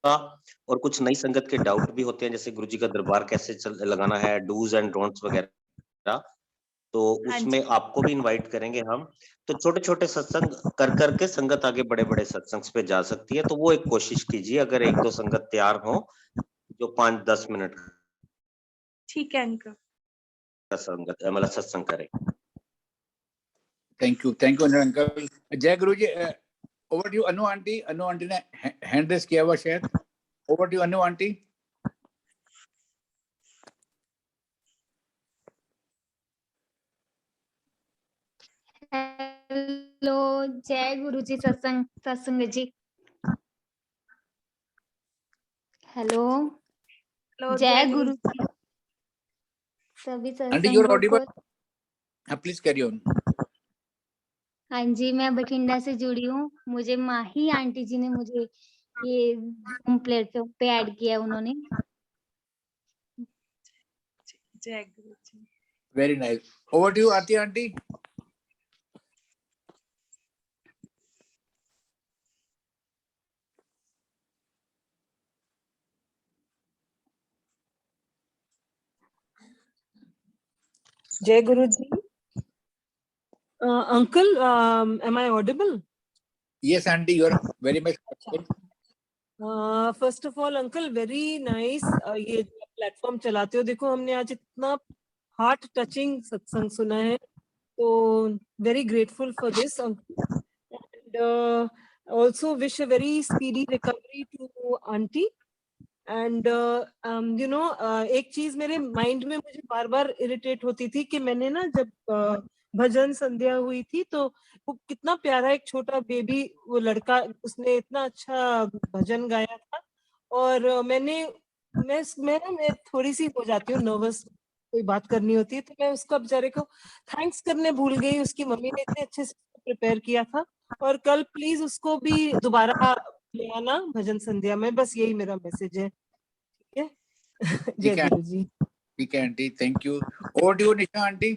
और कुछ नई संगत के डाउट भी होते हैं, जैसे गुरुजी का दरबार कैसे लगाना है, डूज एंड डोंट्स वगैरह, तो हाँ उसमें जी। आपको भी इनवाइट करेंगे हम। तो छोटे छोटे सत्संग कर करके संगत आगे बड़े बड़े सत्संग पे जा सकती है, तो वो एक कोशिश कीजिए, अगर 1-2 संगत तैयार हो जो 5-10 मिनट ठीक है अंकल। का संगत मतलब सत्संग करे। Thank you uncle. जय Guru ji. Over to Anu aunty. Anu aunty ने हैंड रेस किया हुआ शायद। Over to Anu aunty. Hello, जय गुरु जी। सत्संग जी। हेलो, हेलो जय गुरु जी। सभी आंटी यू आर सत्संगों को। ऑडिबल। हाँ प्लीज कैरी ऑन। हाँ जी, मैं बठिंडा से जुड़ी हूँ। मुझे माही आंटी जी ने मुझे ये Zoom प्लेटफॉर्म पे ऐड किया उन्होंने। जय Guru ji. Very nice. Over to you Aarti aunty. Jai Guruji. Uncle, am I audible? Yes aunty, you are very much audible. First of all, Uncle, very nice. ये प्लेटफॉर्म चलाते हो, देखो हमने आज इतना हार्ट टचिंग सत्संग सुना है, तो very grateful for this, Uncle. And also wish a very speedy recovery to Auntie. And एक चीज मेरे माइंड में मुझे बार बार इरिटेट होती थी कि मैंने ना जब भजन संध्या हुई थी, तो वो कितना प्यारा एक छोटा बेबी, वो लड़का, उसने इतना अच्छा भजन गाया था, और मैं थोड़ी सी हो जाती हूँ नर्वस, कोई बात करनी होती है तो मैं उसका बेचारे को थैंक्स करने भूल गई। उसकी मम्मी ने इतने अच्छे से प्रिपेयर किया था, और कल प्लीज उसको भी दोबारा ले आना भजन संध्या में, बस यही मेरा मैसेज है। ठीक है। जय गुरु जी। ठीक है aunty, thank you. Over to you Nisha aunty.